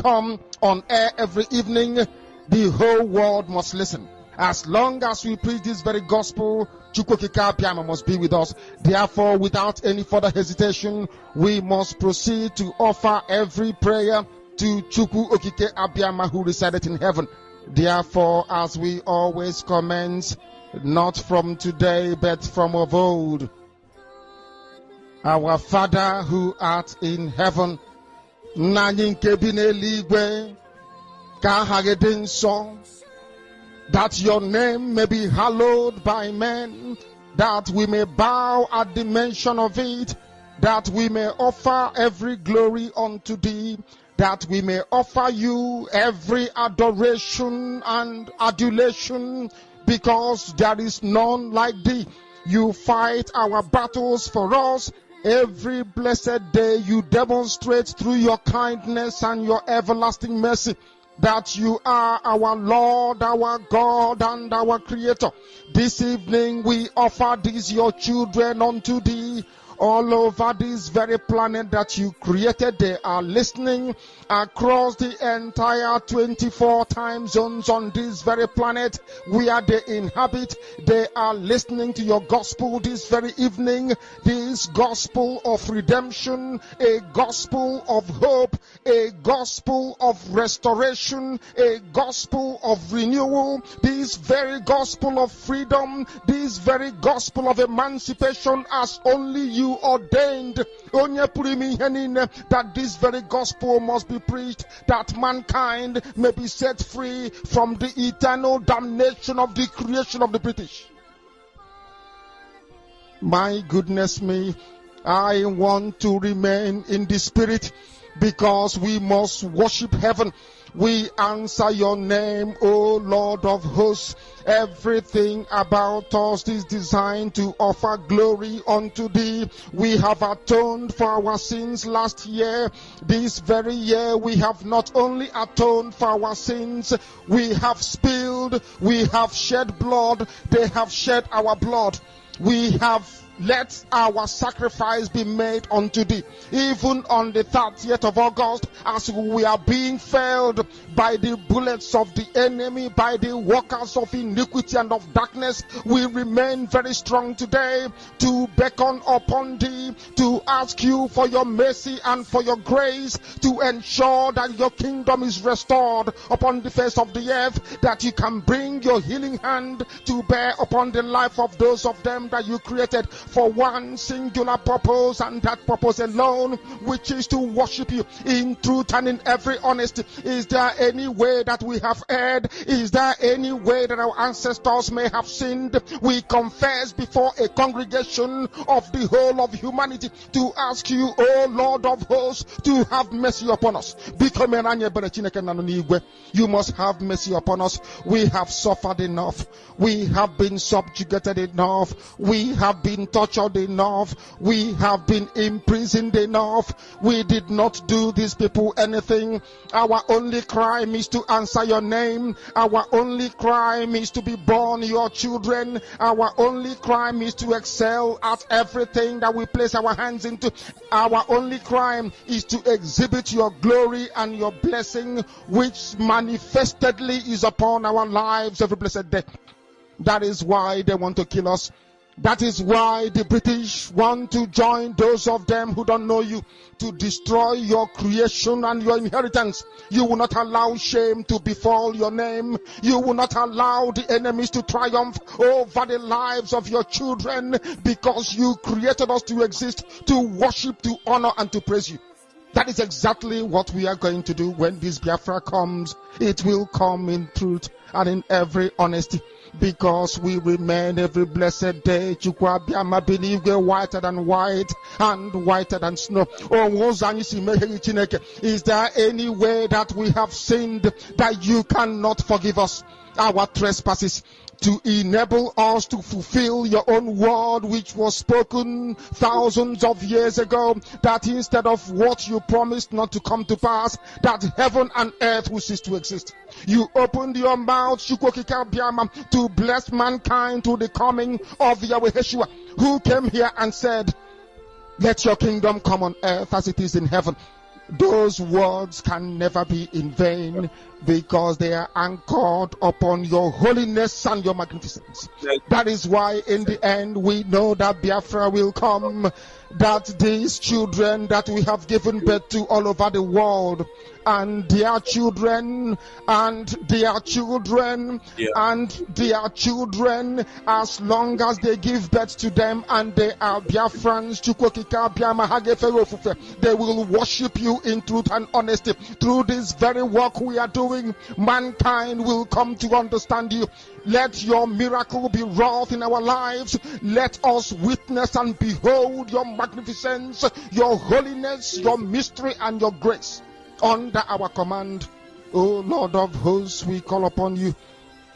come on air every evening, the whole world must listen. As long as we preach this very gospel, Chukwokika Abiyama must be with us. Therefore, without any further hesitation, we must proceed to offer every prayer to Chukwu Okike Abiyama who resided in heaven. Therefore, as we always commence, not from today, but from of old, our Father who art in heaven, Nanying Kebine Ligwe, Kahagedin Song, that your name may be hallowed by men, that we may bow at the mention of it, that we may offer every glory unto thee, that we may offer you every adoration and adulation, because there is none like thee. You fight our battles for us. Every blessed day you demonstrate through your kindness and your everlasting mercy that you are our Lord, our God, and our Creator. This evening we offer these your children unto thee. All over this very planet that you created, they are listening across the entire 24 time zones on this very planet where they inhabit. They are listening to your gospel this very evening, this gospel of redemption, a gospel of hope, a gospel of restoration, a gospel of renewal, this very gospel of freedom, this very gospel of emancipation as only you ordained, that this very gospel must be preached, that mankind may be set free from the eternal damnation of the creation of the British. My goodness me, I want to remain in the spirit because we must worship heaven. We answer your name, O Lord of hosts. Everything about us is designed to offer glory unto thee. We have atoned for our sins last year. This very year we have not only atoned for our sins, we have spilled, we have shed blood, they have shed our blood. We have let our sacrifice be made unto thee. Even on the 30th of August, as we are being felled by the bullets of the enemy, by the workers of iniquity and of darkness, we remain very strong today to beckon upon thee, to ask you for your mercy and for your grace, to ensure that your kingdom is restored upon the face of the earth, that you can bring your healing hand to bear upon the life of those of them that you created for one singular purpose, and that purpose alone, which is to worship you in truth and in every honesty. Is there any way that we have erred? Is there any way that our ancestors may have sinned? We confess before a congregation of the whole of humanity to ask you, O Lord of hosts, to have mercy upon us. You must have mercy upon us. We have suffered enough. We have been subjugated enough. We have been tortured enough. We have been imprisoned enough. We did not do these people anything. Our only crime is to answer your name. Our only crime is to be born your children. Our only crime is to excel at everything that we place our hands into. Our only crime is to exhibit your glory and your blessing, which manifestedly is upon our lives every blessed day. That is why they want to kill us. That is why the British want to join those of them who don't know you to destroy your creation and your inheritance. You will not allow shame to befall your name. You will not allow the enemies to triumph over the lives of your children, because you created us to exist, to worship, to honor, and to praise you. That is exactly what we are going to do when this Biafra comes. It will come in truth and in every honesty, because we remain every blessed day whiter than white and whiter than snow. Is there any way that we have sinned that you cannot forgive us our trespasses, to enable us to fulfill your own word which was spoken thousands of years ago, that instead of what you promised not to come to pass, that heaven and earth will cease to exist? You opened your mouth to bless mankind to the coming of Yahweh Yeshua, who came here and said, let your kingdom come on earth as it is in heaven. those words can never be in vain, because they are anchored upon your holiness and your magnificence. That is why in the end we know that Biafra will come, that these children that we have given birth to all over the world, and their children, and their children, and their children, as long as they give birth to them and they are Biafrans, they will worship you in truth and honesty. Through this very work we are doing, mankind will come to understand you. Let your miracle be wrought in our lives. Let us witness and behold your magnificence, your holiness, your mystery, and your grace under our command. O Lord of hosts, we call upon you.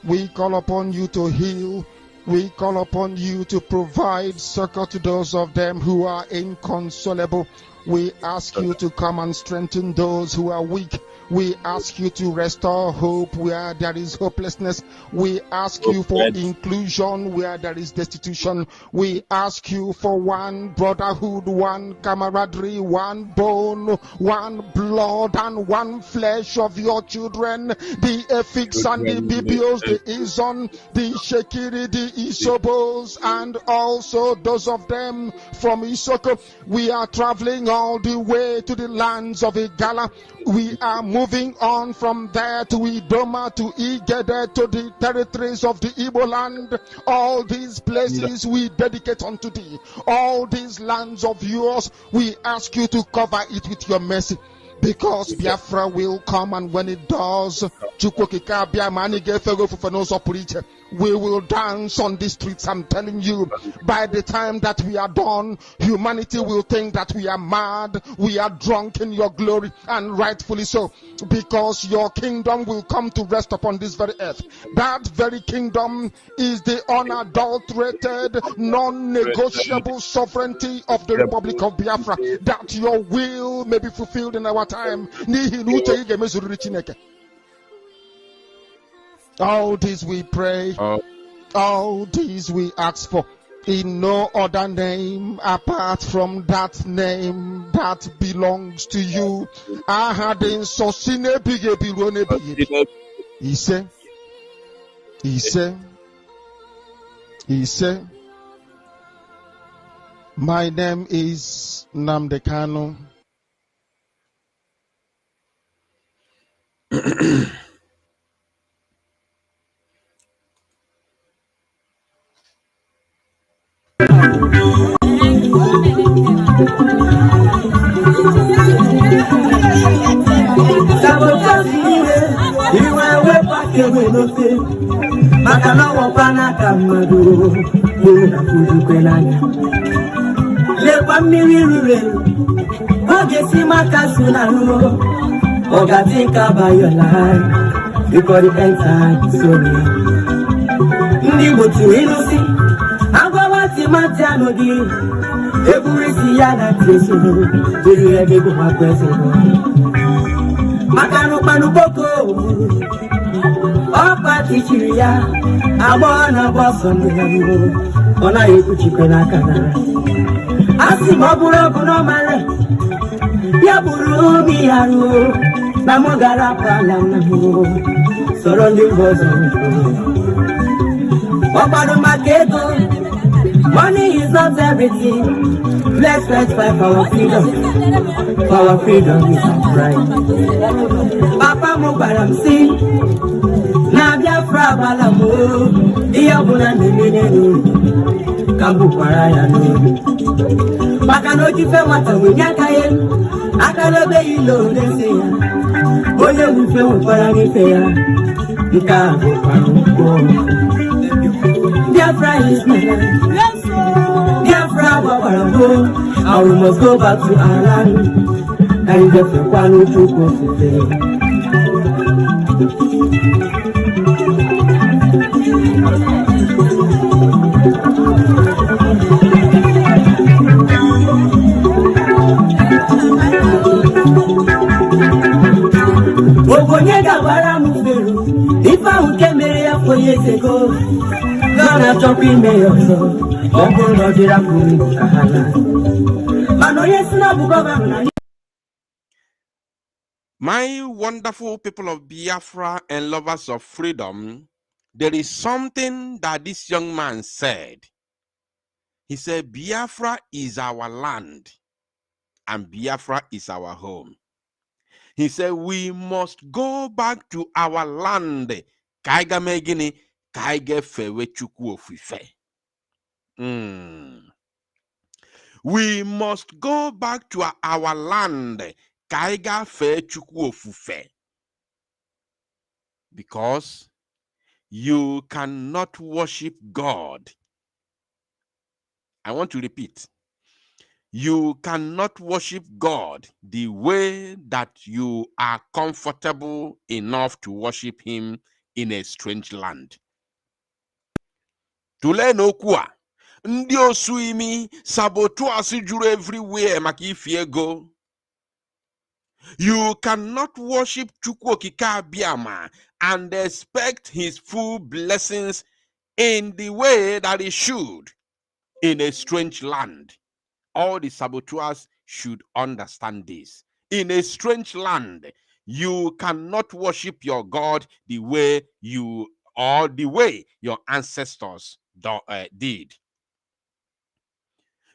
We call upon you to heal. We call upon you to provide succor to those of them who are inconsolable. We ask you to come and strengthen those who are weak. We ask you to restore hope where there is hopelessness. We ask you for inclusion where there is destitution. We ask you for one brotherhood, one camaraderie, one bone, one blood, and one flesh of your children. The Efiks and the Bibios, the Izon, the Shekiri, the Isobos, and also those of them from Isoko. We are traveling all the way to the lands of Igala. We are moving on from there to Idoma, to Igede, to the territories of the Igbo land. All these places we dedicate unto thee. All these lands of yours, we ask you to cover it with your mercy. Because Biafra will come, and when it does, we will dance on the streets. I'm telling you, by the time that we are done, humanity will think that we are mad, we are drunk in your glory, and rightfully so, because your kingdom will come to rest upon this very earth. That very kingdom is the unadulterated, non-negotiable sovereignty of the Republic of Biafra, that your will may be fulfilled in our time. All this we pray, all this we ask for, in no other name apart from that name that belongs to you. He said, my name is Namdekano. Think about your life because the end time is so near. Ndibo tu inusi, agwa wati matiano di. Eburisi ya na teso, biru ebe go makwese go. Makano panu boko, opa tichiria, abona boso mbihamu, ona yeku chikona kana. Asi maburo kuno mare, ya buru miyaru. Namogara Palamo, surrounding bosom. Wapado Maketo, money is not everything. Let's fight for our freedom. For our freedom is our right. Papa Mobaram see, Nabia Frabalamo, Diabuna Nemenu, Kambu Paraya no. Makanoji Femata Winyakayen, Akalobe Ilo, they say. Oye we feel we fair. Biafra is my land. Biafra, and we must go back to our land. And the one who took us to if I came here 4 years ago, gonna talk in me also. My wonderful people of Biafra and lovers of freedom, there is something that this young man said. He said, Biafra is our land and Biafra is our home. He said, we must go back to our land. Kaiga megini, kaiga fewe chukwu ofufe. We must go back to our land. Kaiga fe chukwu ofufe. Because you cannot worship God. I want to repeat. You cannot worship God the way that you are comfortable enough to worship him in a strange land. Tule n'okwu a, ndị osu imi saboteurs juru everywhere maka ifi ego. You cannot worship Chukwu Okike Abiama and expect his full blessings in the way that he should in a strange land. All the saboteurs should understand this. In a strange land, you cannot worship your God the way your ancestors did.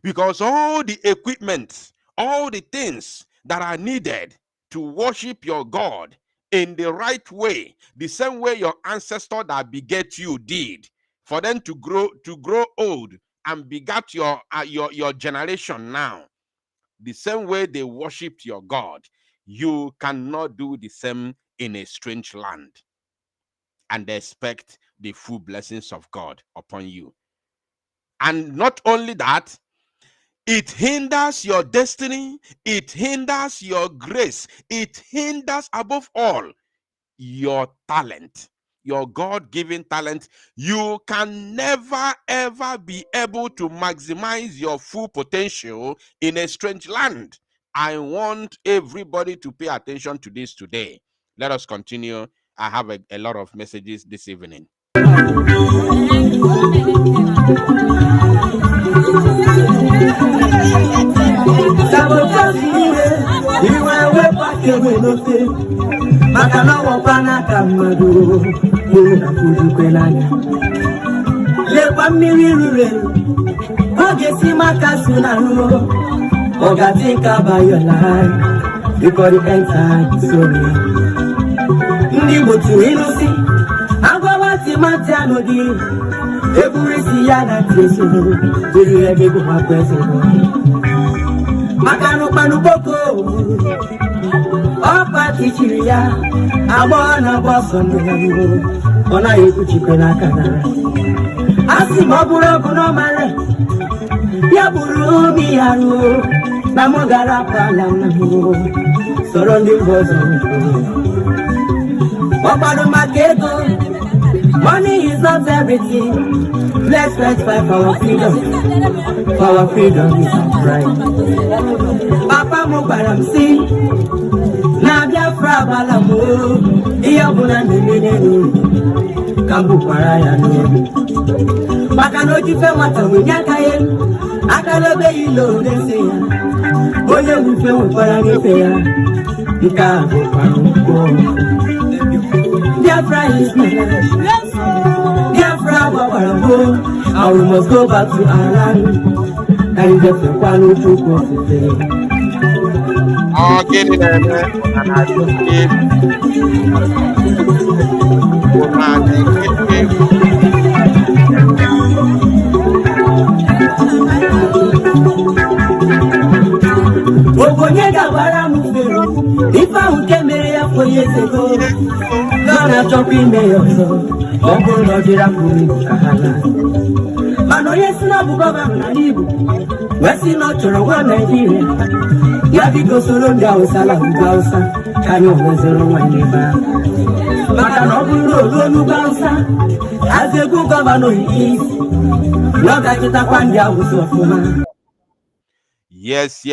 Because all the equipment, all the things that are needed to worship your God in the right way, the same way your ancestor that beget you did, for them to grow old and begat your generation now, the same way they worshipped your God, you cannot do the same in a strange land and expect the full blessings of God upon you. And not only that, it hinders your destiny, it hinders your grace, it hinders above all your talent, your God-given talent. You can never ever be able to maximize your full potential in a strange land. I want everybody to pay attention to this today. Let us continue. I have a lot of messages this evening. Think about your life before the end time. Sorry. Ndibutu inusi, agwawati matianodi, eburisi yana tesu, diri ebibu makwese. Makanu panu boko, opa tichiria, abona bosondo, ona ikuchikwe na kana. Asi maburo kuno mare, ya buru miyaru, namogara pala namu, surrounding bozo. Money is not everything. Let's fight for our freedom. For our freedom is our right. Papa Mubaram si Nadia Frabalamu Iyabuna Nemenu Kambu Paraya no Makano Jife Mata Winyakaye Akalobe Ilo Deseya Oye Wife Wiparani Nika Paruko Biafra is my life. Biafra, and we must go back to our land. And get the one who took off the day. I'll get it there, and I will give. If I came here 4 years ago, gonna jump in there, oh, no, did I put it? Mano, yes, no, Baba, West in Notre one Nigeria. Yabigo Solo, Salam, Gausa, can you measure one neighbor? But I know Gausa, as a good governor is. Not that it's a one Yes,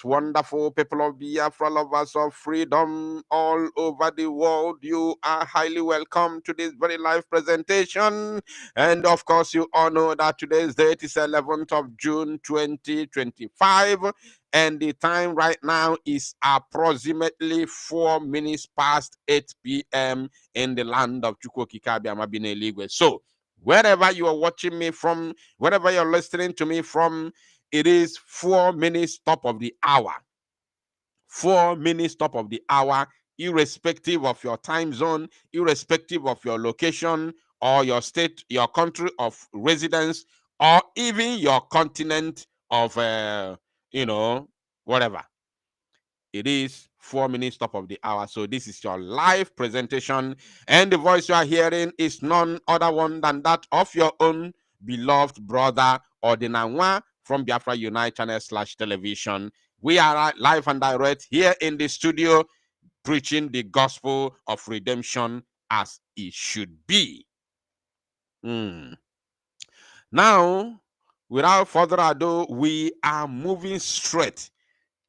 wonderful people of Biafra, lovers of freedom all over the world. You are highly welcome to this very live presentation. And of course, you all know that today's date is 11th of June 2025. And the time right now is approximately 4 minutes past 8 p.m. in the land of Chukwokikabiamabineligwe. So, wherever you are watching me from, wherever you're listening to me from, it is 4 minutes top of the hour. 4 minutes top of the hour, irrespective of your time zone, irrespective of your location or your state, your country of residence, or even your continent of, whatever. It is 4 minutes top of the hour. So this is your live presentation. And the voice you are hearing is none other one than that of your own beloved brother, Ordinanwa, from Biafra Unite channel /television. We are live and direct here in the studio, preaching the gospel of redemption as it should be. Now, without further ado, we are moving straight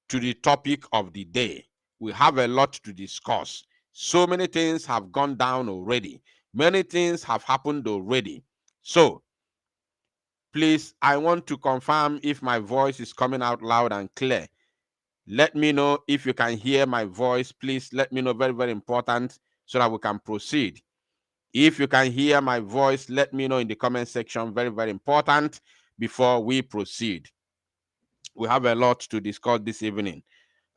to the topic of the day. We have a lot to discuss. So many things have gone down already. Many things have happened already. So, please, I want to confirm if my voice is coming out loud and clear. Let me know if you can hear my voice. Please let me know. Very, very important, so that we can proceed. If you can hear my voice, let me know in the comment section. Very, very important before we proceed. We have a lot to discuss this evening.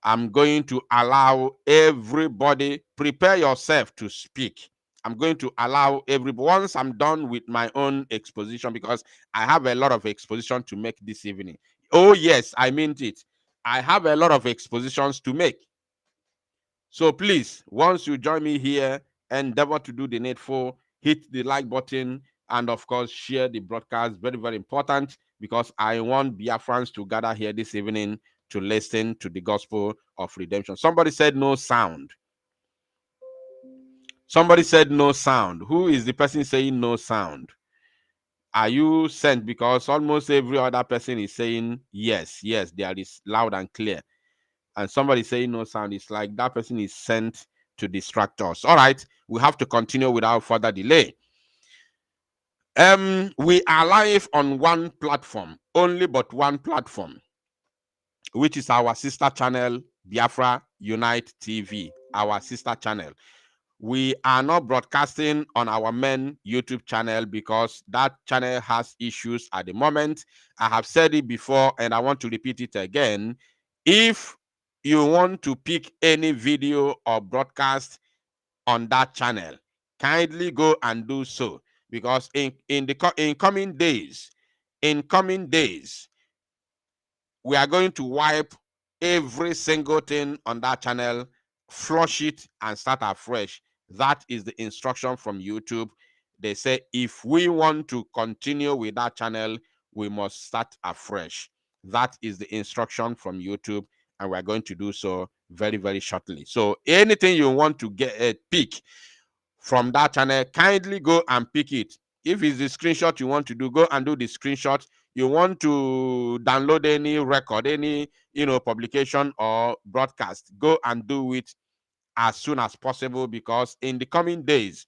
I'm going to allow everybody, prepare yourself to speak. I'm going to allow everybody, once I'm done with my own exposition, because I have a lot of exposition to make this evening. Oh yes, I meant it. I have a lot of expositions to make. So please, once you join me here, endeavor to do the needful, hit the like button, and of course, share the broadcast. Very, very important, because I want Biafrans to gather here this evening to listen to the gospel of redemption. Somebody said no sound. Somebody said no sound. Who is the person saying no sound? Are you sent? Because almost every other person is saying yes, there is loud and clear. And somebody saying no sound, it's like that person is sent to distract us. All right, we have to continue without further delay. We are live on one platform, only but one platform, which is our sister channel, Biafra Unite TV, our sister channel. We are not broadcasting on our main YouTube channel because that channel has issues at the moment. I have said it before and I want to repeat it again. If you want to pick any video or broadcast on that channel, kindly go and do so, because in coming days, we are going to wipe every single thing on that channel, flush it, and start afresh. That is the instruction from YouTube. They say if we want to continue with that channel, we must start afresh. That is the instruction from YouTube, and we're going to do so very, very shortly. So anything you want to get a pick from that channel, kindly go and pick it. If it's the screenshot you want to do, go and do the screenshot. You want to download any record, any publication or broadcast, go and do it as soon as possible, because in the coming days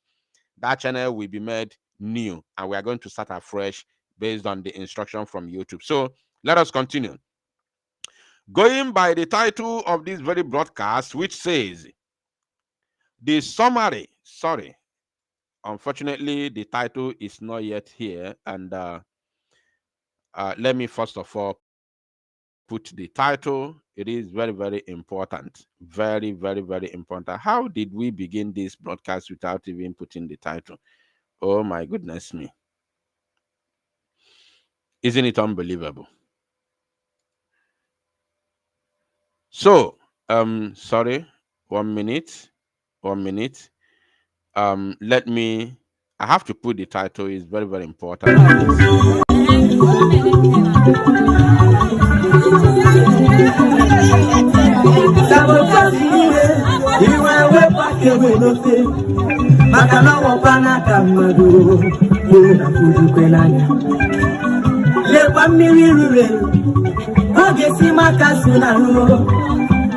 that channel will be made new and we are going to start afresh based on the instruction from YouTube. So let us continue. Going by the title of this very broadcast, which says the summary. Sorry, unfortunately the title is not yet here, and let me first of all put the title. It is very, very important. Very, very, very important. How did we begin this broadcast without even putting the title? Oh my goodness me. Isn't it unbelievable? So, sorry, 1 minute. Let me, I have to put the title. It's very, very important.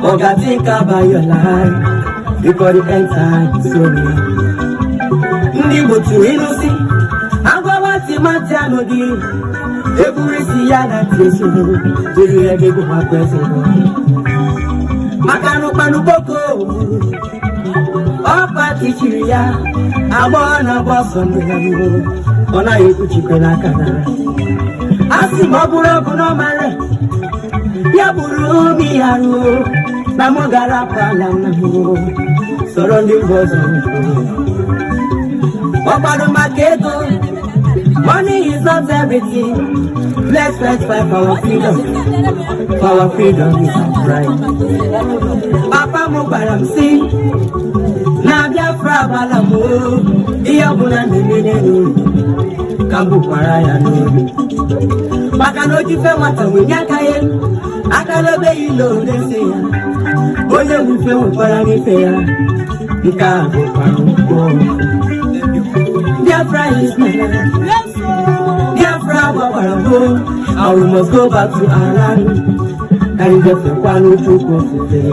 Oh, God, think about your life. Because the end time is so near. Ndibo tu inusi. Agwa wati matiano di. Eburi siyana tiyesu. Duru ebe kuwa kwese. Makanu panu boko. Opa tichiria. Abona boso ndihamu. Ona yeku chikena kana. Asi maburo kuno mare. Ya buru mi haru. Namogara pala namu. Surrounding bozo. Wapado maketo. Money is not everything. Let's fight for our freedom. For our freedom is our right. Papa mo baram si. Nabia fra balamu. Iya buna nenenu. Kambu paraya no. Baka no jife wata winyaka ye. Akalobe ilo neseya. Oye wife wapara nifeya. Ika wapara. Biafra is my land. Biafra, and we must go back to our land. And get the one who took us today.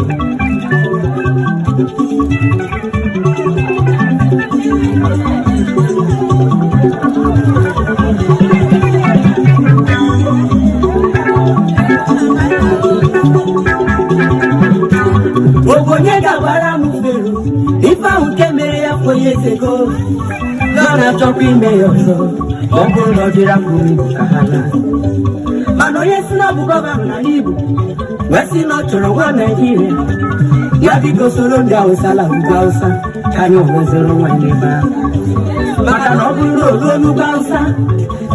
If I came here 4 years ago, Gonna talk in Mayoso, Bongo Lodira Kahana. Mano, yes, no, Governor Ibu, Westin not to one Nigeria. Yabiko Solonga was Salagausa, Kano was a Roman neighbor. Makanobu, Lonu Gausa,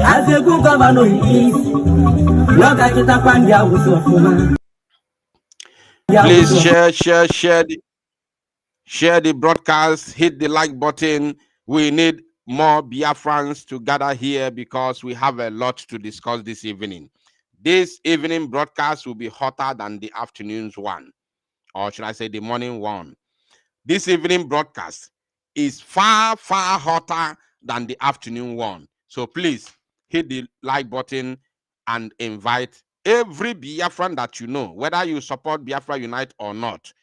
as a good governor he is. Not that you tap on Yahoo. Please share the broadcast, hit the like button. We need more Biafrans to gather here because we have a lot to discuss this evening. This evening broadcast will be hotter than the afternoon's one, or should I say the morning one. This evening broadcast is far, far hotter than the afternoon one. So please hit the like button and invite every Biafran that you know, whether you support Biafra Unite or not.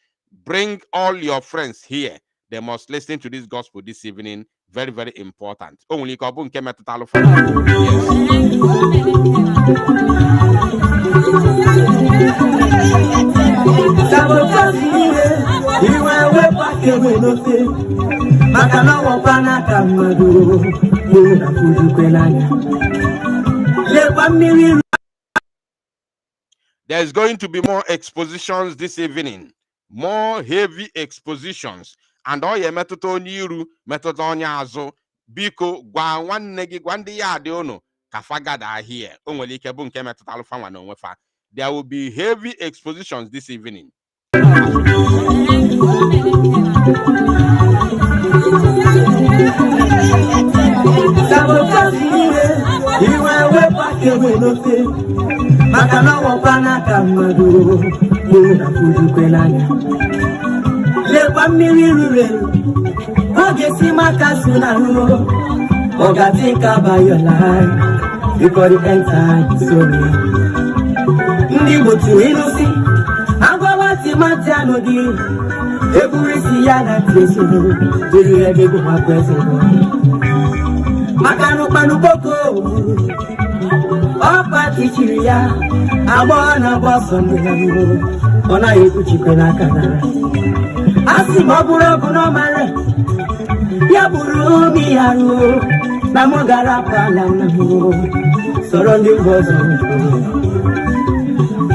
Bring all your friends here. They must listen to this gospel this evening. Very, very important. Only Kabun came at Talo. There's going to be more expositions this evening. More heavy expositions. And all your method on you, method on yazo, biko, gwa one negi, gwandi ya de ono, kafagada here. Only kabun came at Alpha no wefa. There will be heavy expositions this evening. Oh, God, think about your life. Because the end time is so near. Ndibo tu inusi. Agwa wati matiano di. Eburi siyana tiyesu. Duru ebe kuwa kwese. Makanu panu boko. Opa tichiria. Abona boso ndihamu. Ona yeku chikena kana. Asi maburo kuno mare. Ya buru mi haru. Namogara pala namu. Surrounding bozo.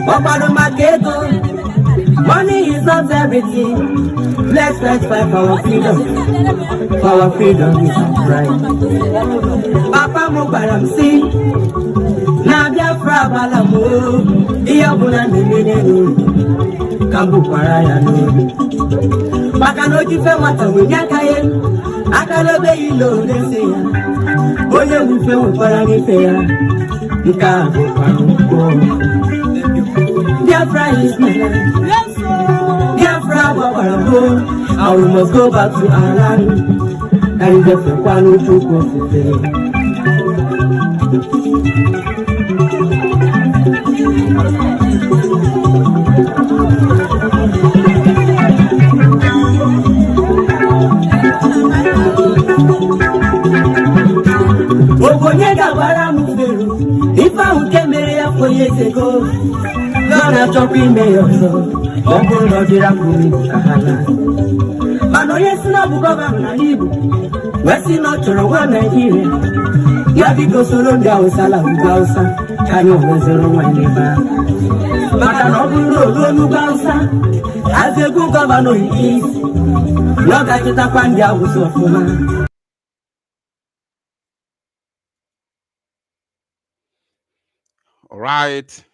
Wapado maketo. Money is not everything. Let's fight for our freedom. For our freedom is our right. Papa mo baram si. Nabia fra balamu. Iya buna nenenu. Kambu paraya no. Baka no jife wata winyaka ye. Akalobe ilo neseya. Oye wife wapara nifeya. Ika wapara. Biafra is my land. Biafra, and we must go back to our land. And get the one who took us today. ago. Gonna jump in there, Bongo no Diraku, Mano, yes, no, Governor Ibu, Westy not to one Nigeria. Yabigo Solo Gausala, Gausa, Kano Wezero, one neighbor. Madano, no Gausa, as a good governor is. Not that you tap on the house of woman. All right.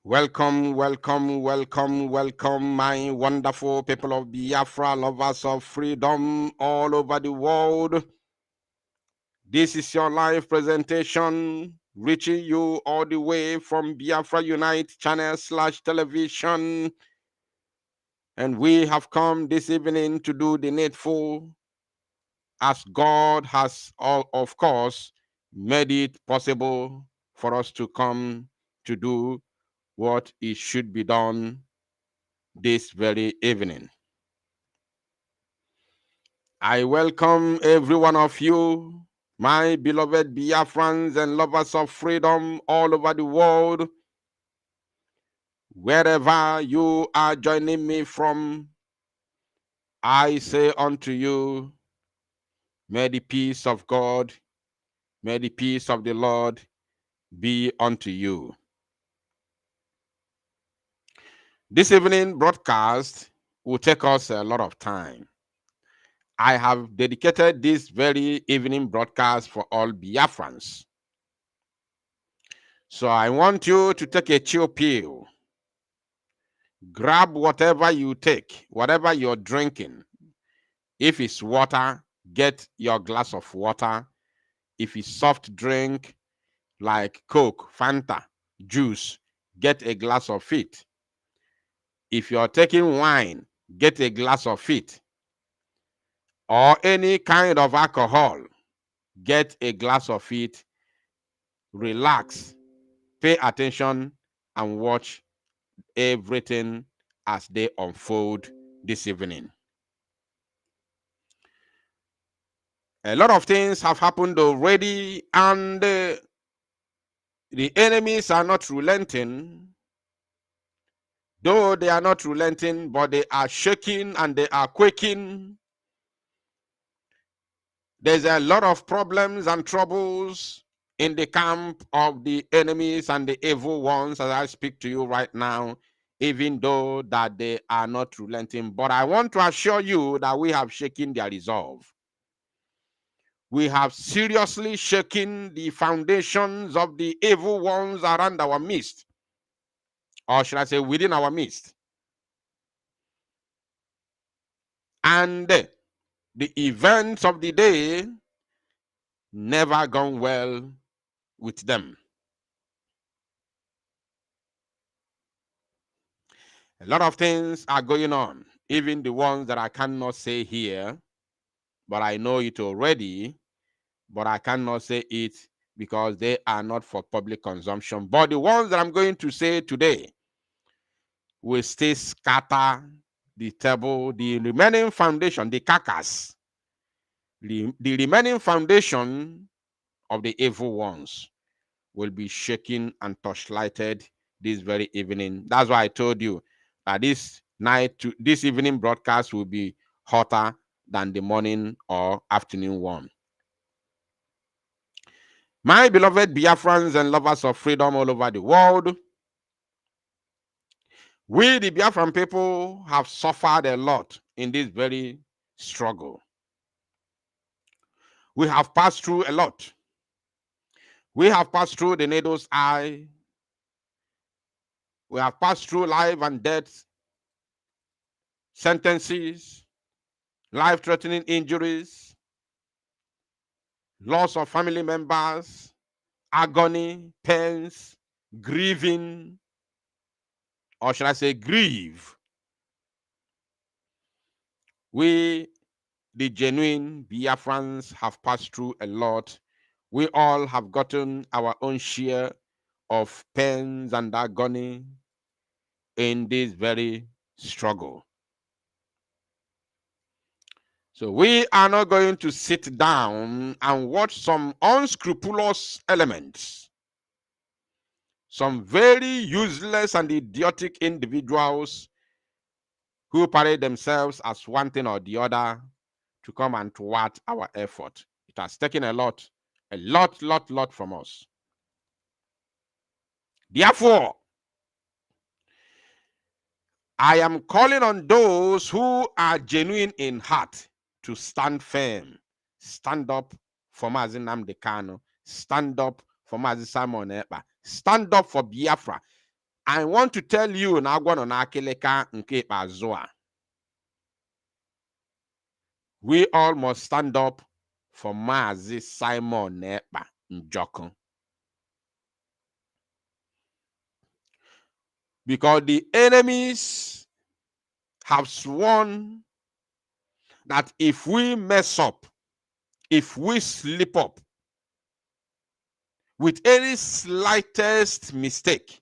Welcome, welcome, welcome, welcome, my wonderful people of Biafra, lovers of freedom all over the world. This is your live presentation, reaching you all the way from Biafra Unite channel / television. And we have come this evening to do the needful, as God has, of course, made it possible for us to come to do what it should be done this very evening. I welcome every one of you, my beloved Biafrans and lovers of freedom all over the world, wherever you are joining me from. I say unto you, may the peace of God, may the peace of the Lord be unto you. This evening broadcast will take us a lot of time. I have dedicated this very evening broadcast for all Biafrans. So I want you to take a chill pill. Grab whatever you take, whatever you're drinking. If it's water, get your glass of water. If it's soft drink like Coke, Fanta, juice, get a glass of it. If you're taking wine, get a glass of it. Or any kind of alcohol, get a glass of it. Relax, pay attention, and watch everything as they unfold this evening. A lot of things have happened already, and the enemies are not relenting. Though they are not relenting, but they are shaking and they are quaking. There's a lot of problems and troubles in the camp of the enemies and the evil ones as I speak to you right now, even though that they are not relenting. But I want to assure you that we have shaken their resolve. We have seriously shaken the foundations of the evil ones around our midst, or should I say within our midst. And the events of the day never gone well with them. A lot of things are going on, even the ones that I cannot say here, but I know it already, but I cannot say it because they are not for public consumption. But the ones that I'm going to say today will still scatter the table, the remaining foundation, the carcass, the remaining foundation of the evil ones will be shaken and torchlighted this very evening. That's why I told you that this evening broadcast will be hotter than the morning or afternoon one. My beloved Biafrans and lovers of freedom all over the world, we, the Biafran people, have suffered a lot in this very struggle. We have passed through a lot. We have passed through the needle's eye. We have passed through life and death sentences, life-threatening injuries, loss of family members, agony, pains, grieving, or should I say grieve. We, the genuine Biafrans, have passed through a lot. We all have gotten our own share of pains and agony in this very struggle. So we are not going to sit down and watch some unscrupulous elements some very useless and idiotic individuals who parade themselves as one thing or the other to come and thwart our effort. It has taken a lot from us. Therefore, I am calling on those who are genuine in heart to stand firm. Stand up for Mazi Nnamdi Kanu. Stand up for Mazi Simon Ekpa. Stand up for Biafra. I want to tell you na agwa no na akileka nke ikpeazụ a. We all must stand up for Mazi Simon Ekpa Njoku. Because the enemies have sworn that if we mess up, if we slip up with any slightest mistake,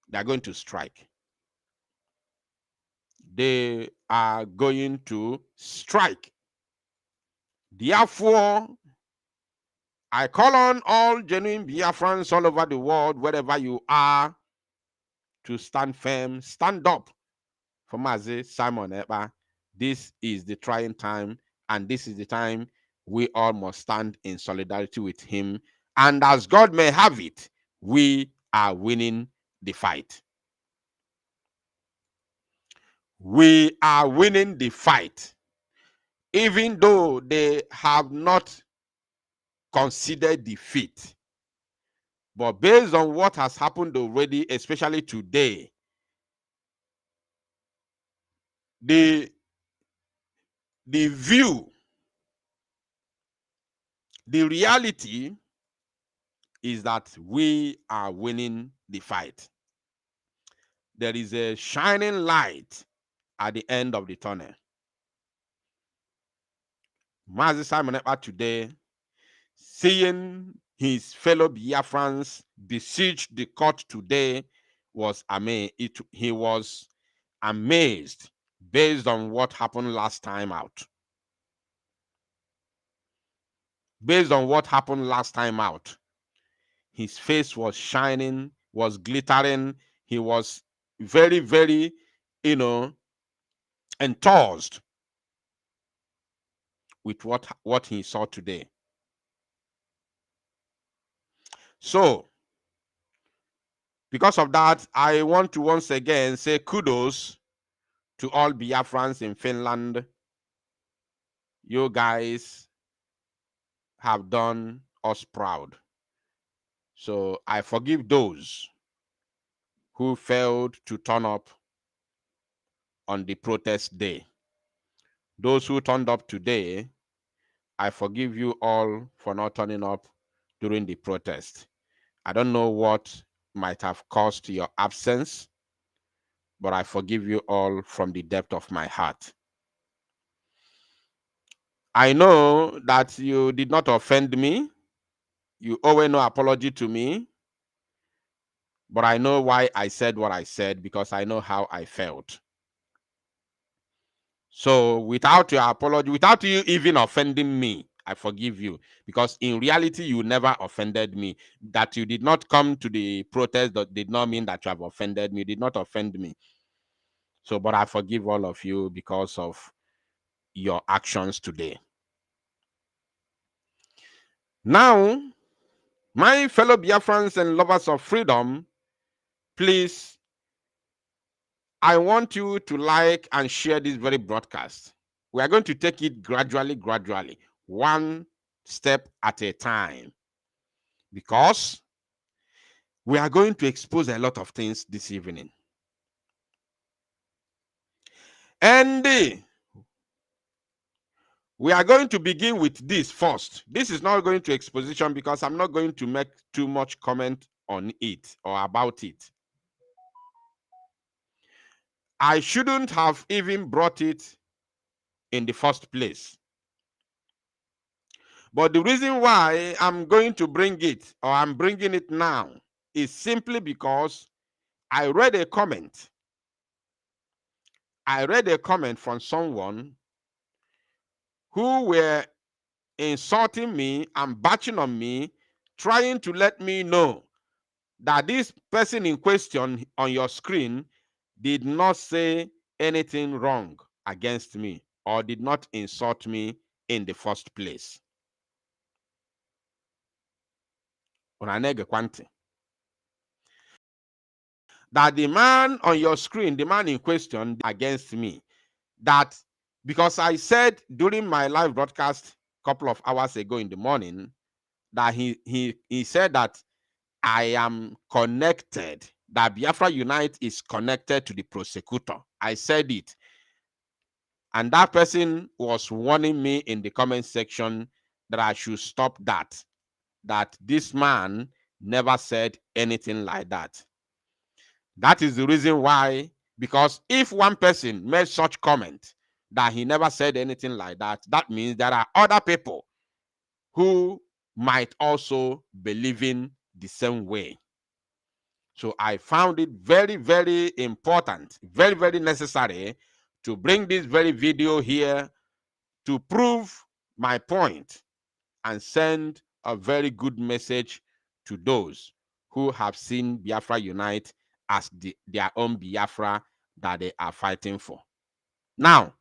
they're going to strike. They are going to strike. Therefore, I call on all genuine Biafrans all over the world, wherever you are, to stand firm, stand up for Mazi Simon Ekpa. This is the trying time, and this is the time we all must stand in solidarity with him. And as God may have it, we are winning the fight. We are winning the fight, even though they have not considered defeat. But based on what has happened already, especially today, the view, the reality is that we are winning the fight. There is a shining light at the end of the tunnel. Mazi Simon Ekpa today, seeing his fellow Biafrans besiege the court today, was amazed. He was amazed based on what happened last time out. Based on what happened last time out, his face was shining, was glittering. He was very, very, enthused with what he saw today. So, because of that, I want to once again say kudos to all Biafrans in Finland. You guys have done us proud. So I forgive those who failed to turn up on the protest day. Those who turned up today, I forgive you all for not turning up during the protest. I don't know what might have caused your absence, but I forgive you all from the depth of my heart. I know that you did not offend me. You owe no apology to me. But I know why I said what I said, because I know how I felt. So without your apology, without you even offending me, I forgive you, because in reality, you never offended me. That you did not come to the protest that did not mean that you have offended me. You did not offend me. So, but I forgive all of you because of your actions today. Now, my fellow Biafrans and lovers of freedom, please, I want you to like and share this very broadcast. We are going to take it gradually, one step at a time, because we are going to expose a lot of things this evening. And we are going to begin with this first. This is not going to exposition, because I'm not going to make too much comment on it or about it. I shouldn't have even brought it in the first place. But the reason why I'm going to bring it, or I'm bringing it now, is simply because I read a comment. I read a comment from someone who were insulting me and batching on me, trying to let me know that this person in question on your screen did not say anything wrong against me or did not insult me in the first place. That the man on your screen, the man in question against me, that because I said during my live broadcast a couple of hours ago in the morning that he said that I am connected, that Biafra Unite is connected to the prosecutor. I said it. And that person was warning me in the comment section that I should stop that this man never said anything like that. That is the reason why, because if one person made such comment that he never said anything like that, that means there are other people who might also believe in the same way. So I found it very, very important, very, very necessary to bring this very video here to prove my point and send a very good message to those who have seen Biafra Unite as their own Biafra that they are fighting for. Now,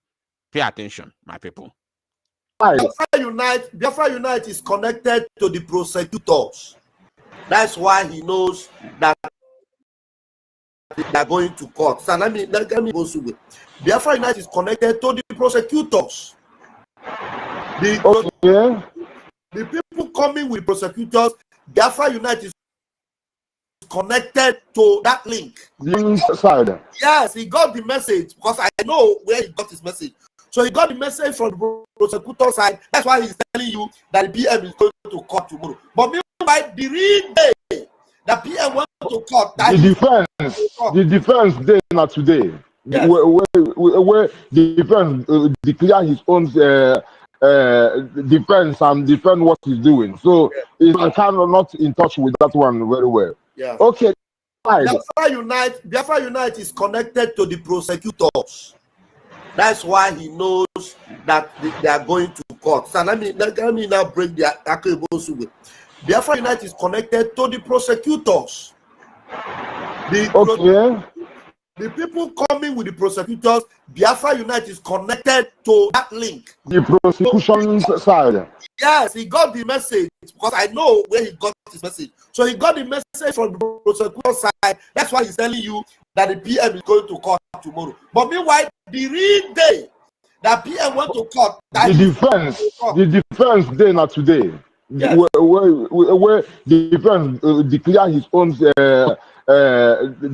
pay attention, my people. Biafra Unite is connected to the prosecutors. That's why he knows that they are going to court. So let me go through it. Biafra Unite is connected to the prosecutors. The people coming with prosecutors, Biafra Unite is connected to that link. Yes, he got the message because I know where he got his message. So he got the message from the prosecutor side. That's why he's telling you that the PM is going to court tomorrow. But meanwhile, the real day the PM went to court. The defense day not today. Yes. Where the defense declare his own defense and defend what he's doing. So I cannot not in touch with that one very well. Yeah. Okay. Biafra Unite is connected to the prosecutors. That's why he knows that they are going to court. So let me now break the Akebosu way. Biafra Unite is connected to the prosecutors. The people coming with the prosecutors, Biafra Unite is connected to that link. The prosecution side. Yes, he got the message because I know where he got his message. So he got the message from the prosecutor side. That's why he's telling you that the PM is going to court tomorrow. But meanwhile, the real day that PM went to court, the defense day not today. Yes. Where the defense declare his own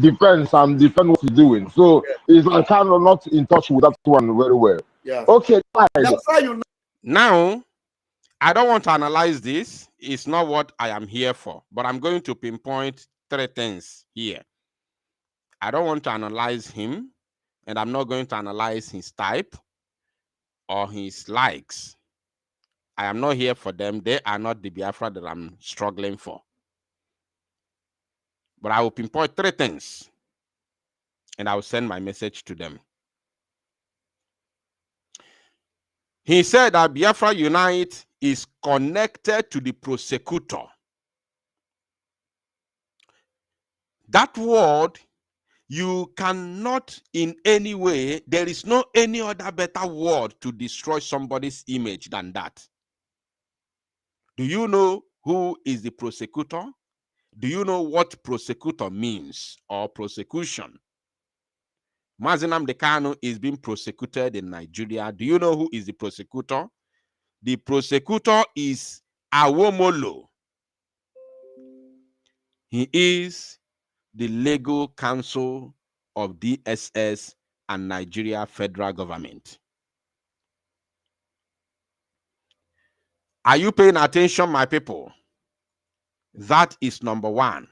defense and defend what he's doing. So I cannot not in touch with that one very well. Yeah. Okay. Now, I don't want to analyze this. It's not what I am here for. But I'm going to pinpoint 3 things here. I don't want to analyze him, and I'm not going to analyze his type or his likes. I am not here for them. They are not the Biafra that I'm struggling for. But I will pinpoint 3 things, and I will send my message to them. He said that Biafra Unite is connected to the prosecutor. That word, you cannot in any way, there is no any other better word to destroy somebody's image than that. Do you know who is the prosecutor? Do you know what prosecutor means or prosecution? Mazi Nnamdi Kanu is being prosecuted in Nigeria. Do you know who is the prosecutor? The prosecutor is Awomolo. He is the legal counsel of DSS and Nigeria federal government. Are you paying attention, my people? That is number 1.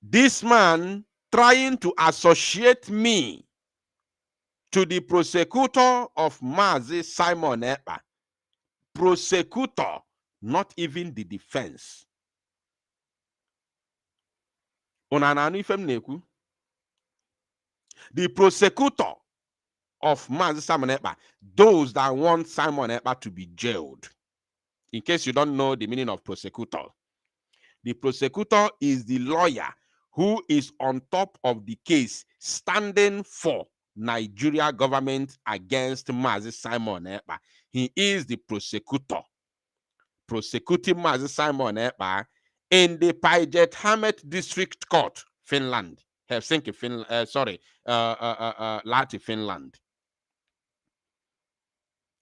This man trying to associate me to the prosecutor of Mazi Simon Ekpa. Prosecutor, not even the defense. The prosecutor of Mazi Simon Ekpa, those that want Simon Ekpa to be jailed. In case you don't know the meaning of prosecutor, The prosecutor is the lawyer who is on top of the case, standing for Nigeria government against Mazi Simon Ekpa. He is the prosecutor, prosecuting Mazi Simon Ekpa in the Paget Hamet District Court, Finland, Helsinki, Finland. Lahti, Finland.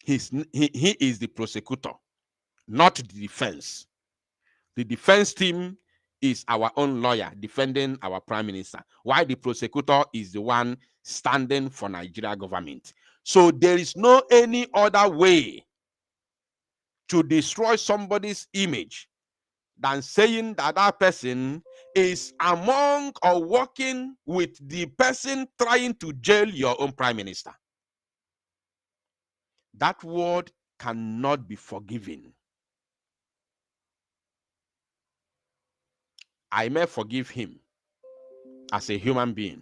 He is the prosecutor, not the defense. The defense team is our own lawyer defending our prime minister, while the prosecutor is the one standing for Nigeria government. So there is no any other way to destroy somebody's image than saying that that person is among or working with the person trying to jail your own prime minister. That word cannot be forgiven. I may forgive him as a human being,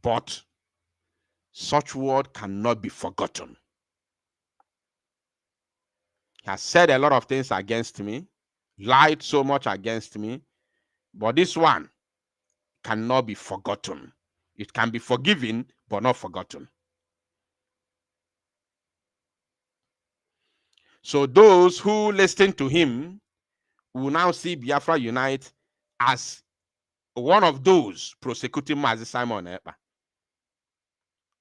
but such word cannot be forgotten. He has said a lot of things against me, lied so much against me, but this one cannot be forgotten. It can be forgiven, but not forgotten. So those who listen to him will now see Biafra Unite as one of those prosecuting Mazi Simon Ekpa.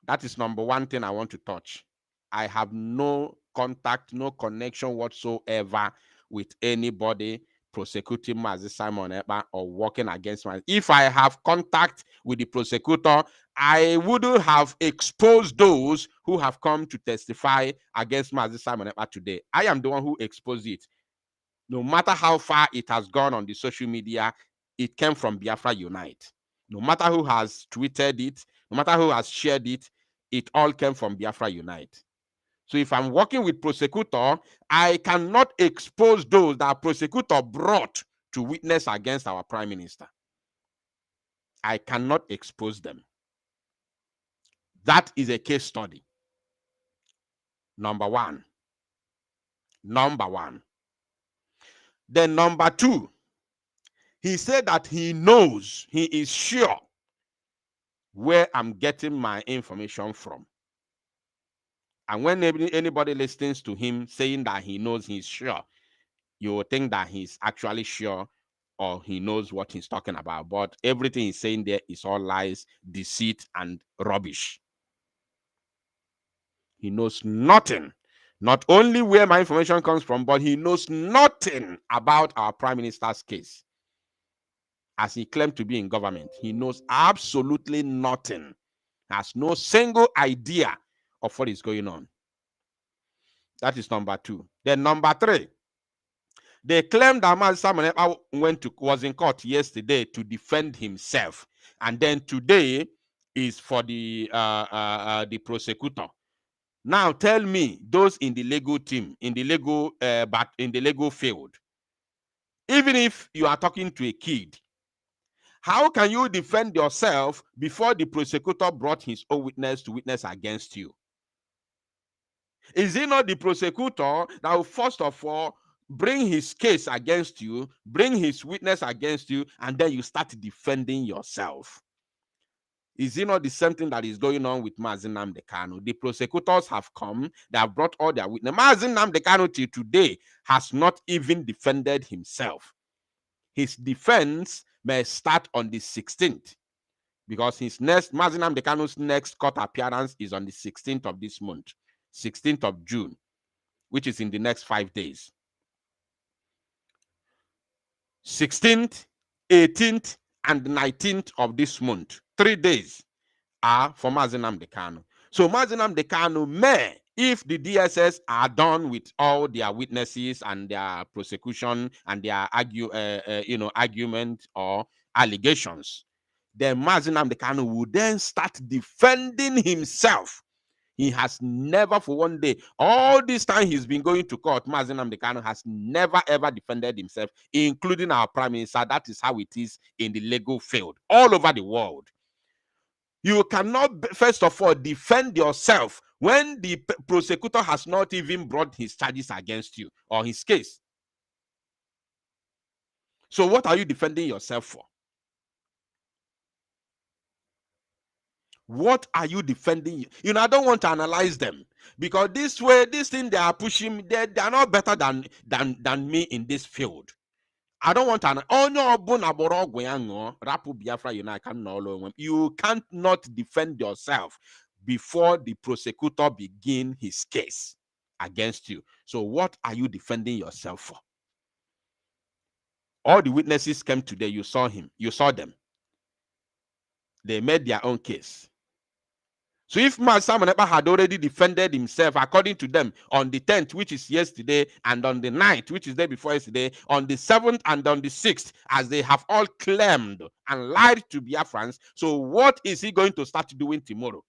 That is number one thing I want to touch. I have no contact, no connection whatsoever with anybody prosecuting Mazi Simon Ekpa or working against Mazi. If I have contact with the prosecutor, I wouldn't have exposed those who have come to testify against Mazi Simon Ekpa today. I am the one who exposed it. No matter how far it has gone on the social media, it came from Biafra Unite. No matter who has tweeted it, no matter who has shared it, it all came from Biafra Unite. So if I'm working with prosecutor, I cannot expose those that prosecutor brought to witness against our prime minister. I cannot expose them. That is a case study. Number one. Then number two, he said that he knows, he is sure where I'm getting my information from. And when anybody listens to him saying that he knows, he's sure, you will think that he's actually sure or he knows what he's talking about. But everything he's saying there is all lies, deceit, and rubbish. He knows nothing. Not only where my information comes from, but he knows nothing about our prime minister's case. As he claimed to be in government, he knows absolutely nothing. Has no single idea of what is going on. That is number two. Then number three, they claim that Mazi Simon Ekpa was in court yesterday to defend himself, and then today is for the prosecutor. Now tell me, those in the legal team, in the legal field, even if you are talking to a kid, how can you defend yourself before the prosecutor brought his own witness to witness against you? Is it not the prosecutor that will first of all bring his case against you, bring his witness against you, and then you start defending yourself? Is it not the same thing that is going on with Mazi Nnamdi Kanu? The prosecutors have come, they have brought all their witnesses. Mazi Nnamdi Kanu till today has not even defended himself. His defense may start on the 16th, because Mazi Nnamdi Kanu's next court appearance is on the 16th of this month, 16th of June, which is in the next 5 days. 16th, 18th, and 19th of this month, 3 days are for Mazi Nnamdi Kanu. So Mazi Nnamdi Kanu may, if the DSS are done with all their witnesses and their prosecution and their argument or allegations, then Mazi Nnamdi Kanu will then start defending himself. He has never for one day, all this time he's been going to court, Mazi Nnamdi Kanu has never ever defended himself, including our prime minister. That is how it is in the legal field all over the world. You cannot, first of all, defend yourself when the prosecutor has not even brought his charges against you or his case. So what are you defending yourself for? What are you defending? You know, I don't want to analyze them, because this thing they are pushing, they are not better than me in this field. I don't want to. You can't not defend yourself before the prosecutor begin his case against you. So what are you defending yourself for? All the witnesses came today. You saw them. They made their own case. So if Simon Ekpa had already defended himself, according to them, on the 10th, which is yesterday, and on the 9th, which is day before yesterday, on the 7th and on the 6th, as they have all claimed and lied to Biafrans, so what is he going to start doing tomorrow?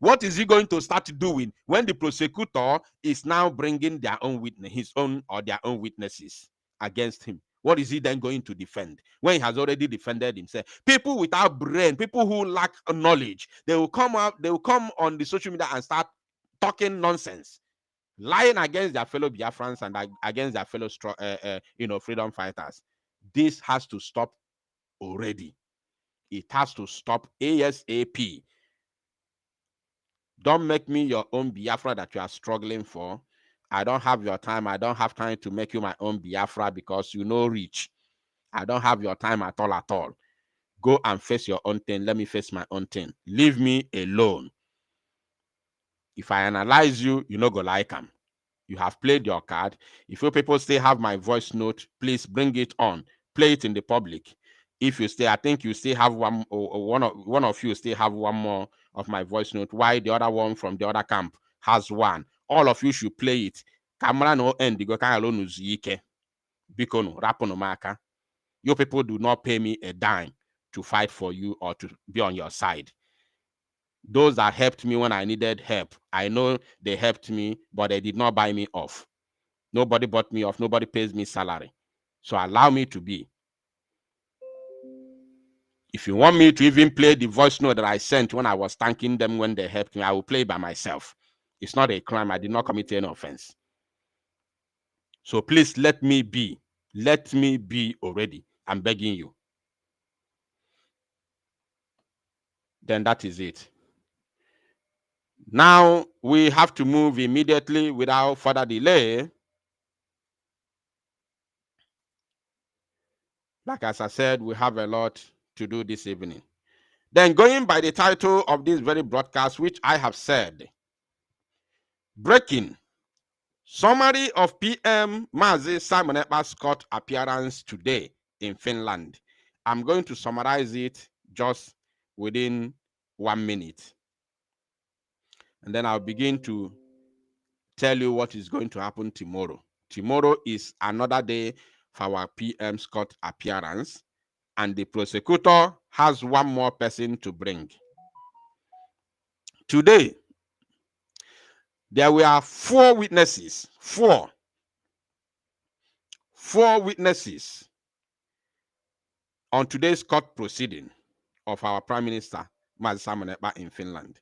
What is he going to start doing when the prosecutor is now bringing their own witness, his own or their own witnesses against him? What is he then going to defend when he has already defended himself? People without brain, people who lack knowledge, they will come on the social media and start talking nonsense, lying against their fellow Biafrans and against their fellow freedom fighters. This has to stop already. It has to stop ASAP. Don't make me your own Biafra that you are struggling for. I don't have your time. I don't have time to make you my own Biafra because you know rich. I don't have your time at all. Go and face your own thing. Let me face my own thing. Leave me alone. If I analyze you, you no go like them. You have played your card. If you people still have my voice note, please bring it on. Play it in the public. If you stay, I think you still have one of you still have one more of my voice note. Why the other one from the other camp has one? All of you should play it. Camera no end. Go kind of Bikono rapono maka. You people do not pay me a dime to fight for you or to be on your side. Those that helped me when I needed help, I know they helped me, but they did not buy me off. Nobody bought me off. Nobody pays me salary. So allow me to be. If you want me to even play the voice note that I sent when I was thanking them when they helped me, I will play by myself. It's not a crime. I did not commit any offense. So please let me be. Let me be already. I'm begging you. Then that is it. Now we have to move immediately without further delay. Like as I said, we have a lot to do this evening. Then going by the title of this very broadcast, which I have said, Breaking. Summary of PM Mazi Simon Ekpa's court appearance today in Finland. I'm going to summarize it just within 1 minute. And then I'll begin to tell you what is going to happen tomorrow. Tomorrow is another day for our PM's court appearance. And the prosecutor has one more person to bring. Today, there were 4 witnesses. 4 witnesses on today's court proceeding of our Prime Minister, Mazi Simon Ekpa, in Finland.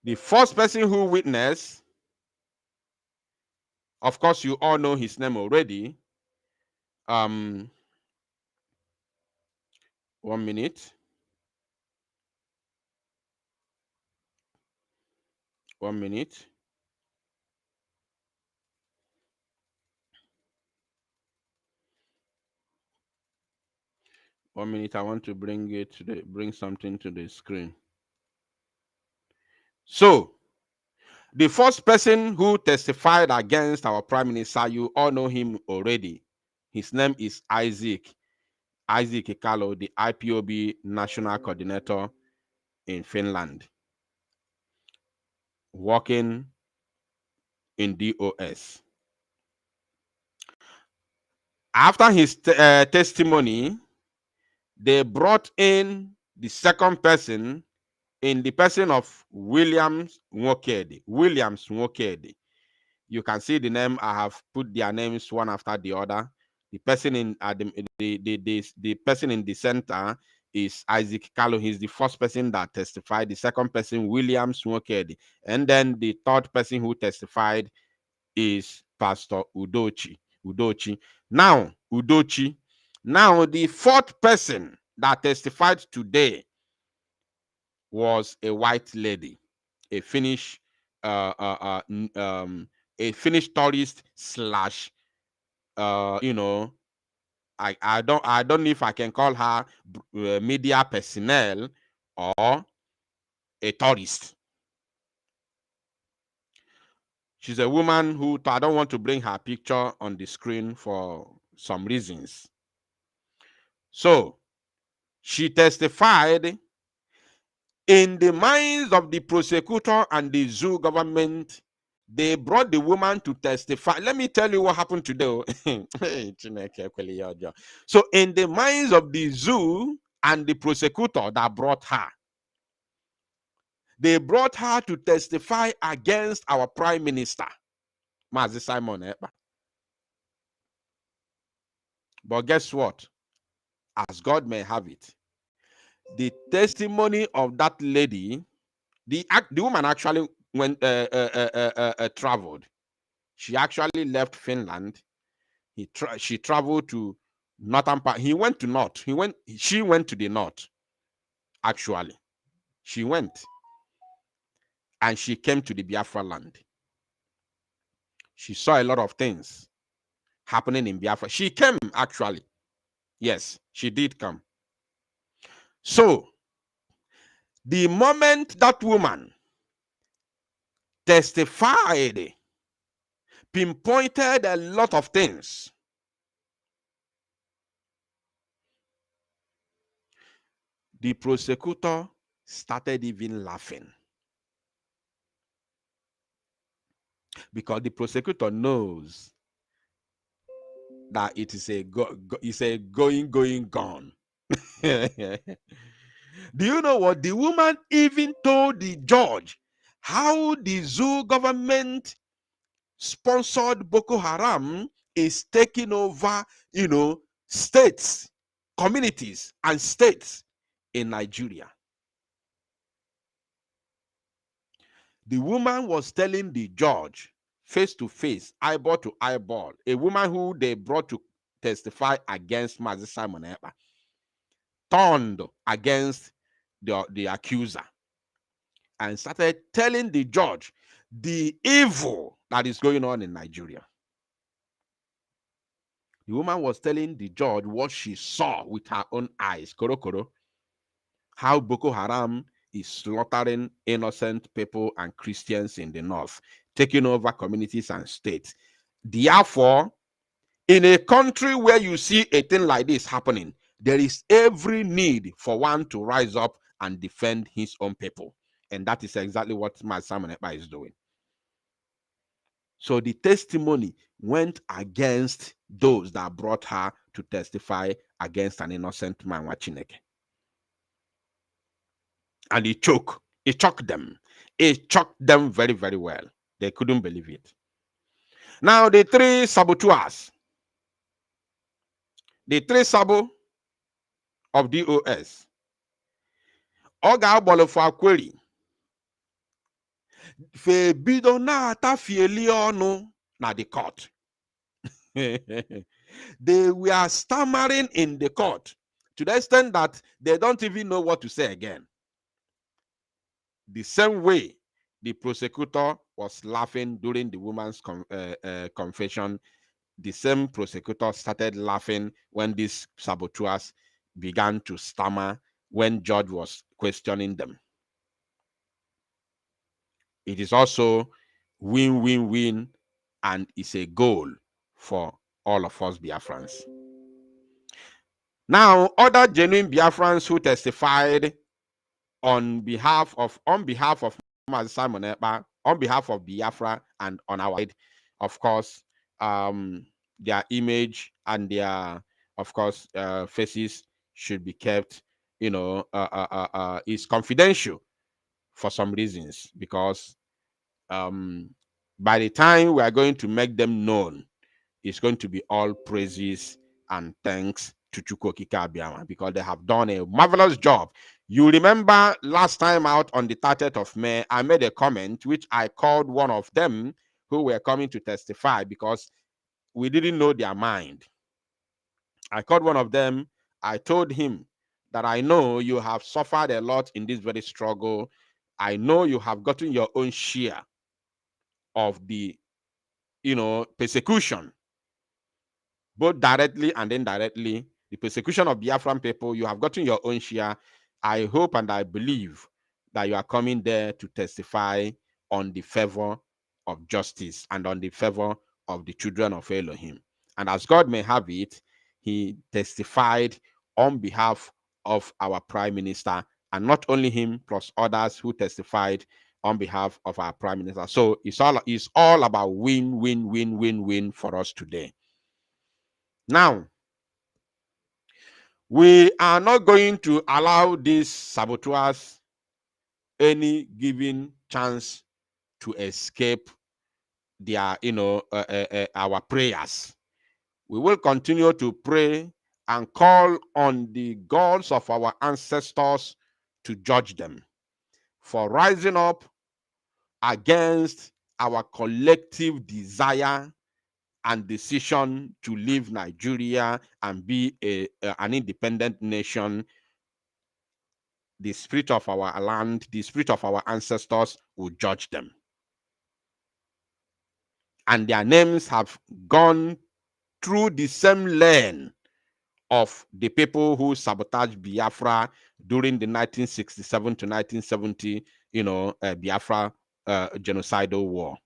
The first person who witnessed, of course, you all know his name already. 1 minute. 1 minute. I want to bring something to the screen. So, the first person who testified against our Prime Minister, you all know him already. His name is Isaac Ikalo, the IPOB National Coordinator in Finland, working in DOS. After his testimony, they brought in the second person in the person of Williams Nwokedi. You can see the name. I have put their names one after the other. The person in the person in the center is Isaac Kalu. He's the first person that testified. The second person, Williams Nwokedi. And then the third person who testified is Pastor Udochi. Udochi. Now, Udochi. Now, the fourth person that testified today was a white lady, a Finnish, a Finnish tourist slash, you know, I don't know if I can call her media personnel or a tourist. She's a woman who I don't want to bring her picture on the screen for some reasons. So she testified in the minds of the prosecutor and the zoo government. They brought the woman to testify. Let me tell you what happened today. So in the minds of the zoo and the prosecutor that brought her, they brought her to testify against our prime minister, Mazi Simon Ekpa. But guess what? As God may have it, the testimony of that lady, the woman actually went traveled. She actually left Finland. She traveled to northern part. He went to north. She went to the north. Actually, she went and she came to the Biafra land. She saw a lot of things happening in Biafra. She came actually. Yes, she did come. So the moment that woman testified, pinpointed a lot of things, the prosecutor started even laughing, because the prosecutor knows that it is a going gone. Do you know what? The woman even told the judge how the zoo government sponsored Boko Haram is taking over, states, communities, and states in Nigeria. The woman was telling the judge face to face, eyeball to eyeball, a woman who they brought to testify against Mazi Simon Ekpa, turned against the accuser and started telling the judge the evil that is going on in Nigeria. The woman was telling the judge what she saw with her own eyes, Korokoro, how Boko Haram is slaughtering innocent people and Christians in the north, taking over communities and states. Therefore, in a country where you see a thing like this happening, there is every need for one to rise up and defend his own people. And that is exactly what Mazi Simon Ekpa is doing. So the testimony went against those that brought her to testify against an innocent man, Wachineke. And it choked them. It choked them very, very well. They couldn't believe it. Now, the three saboteurs, the three sabo of DOS, Oga Bolofo Query, fe bido na tafieli onu na the court. They were stammering in the court to the extent that they don't even know what to say again. The same way the prosecutor was laughing during the woman's confession, the same prosecutor started laughing when these saboteurs began to stammer when judge was questioning them. It is also win-win-win, and it's a goal for all of us Biafrans. Now, other genuine Biafrans who testified on behalf of Mazi Simon Ekpa, on behalf of Biafra, and on our side, of course, their image and their, of course, faces should be kept, is confidential for some reasons, because by the time we are going to make them known, it's going to be all praises and thanks to Chukwuokike Abiama, because they have done a marvelous job. You remember last time out on the 30th of May, I made a comment which I called one of them who were coming to testify, because we didn't know their mind. I called one of them. I told him that I know you have suffered a lot in this very struggle. I know you have gotten your own share of the, persecution, both directly and indirectly. The persecution of Biafran people, you have gotten your own share. I hope and I believe that you are coming there to testify on the favor of justice and on the favor of the children of Elohim. And as God may have it, he testified on behalf of our prime minister, and not only him, plus others who testified on behalf of our prime minister. So it's all about win, win, win, win, win for us today. Now, we are not going to allow these saboteurs any given chance to escape their, our prayers. We will continue to pray and call on the gods of our ancestors to judge them for rising up against our collective desire and decision to leave Nigeria and be an independent nation. The spirit of our land, the spirit of our ancestors will judge them. And their names have gone through the same lane of the people who sabotaged Biafra during the 1967 to 1970, Biafra genocidal war.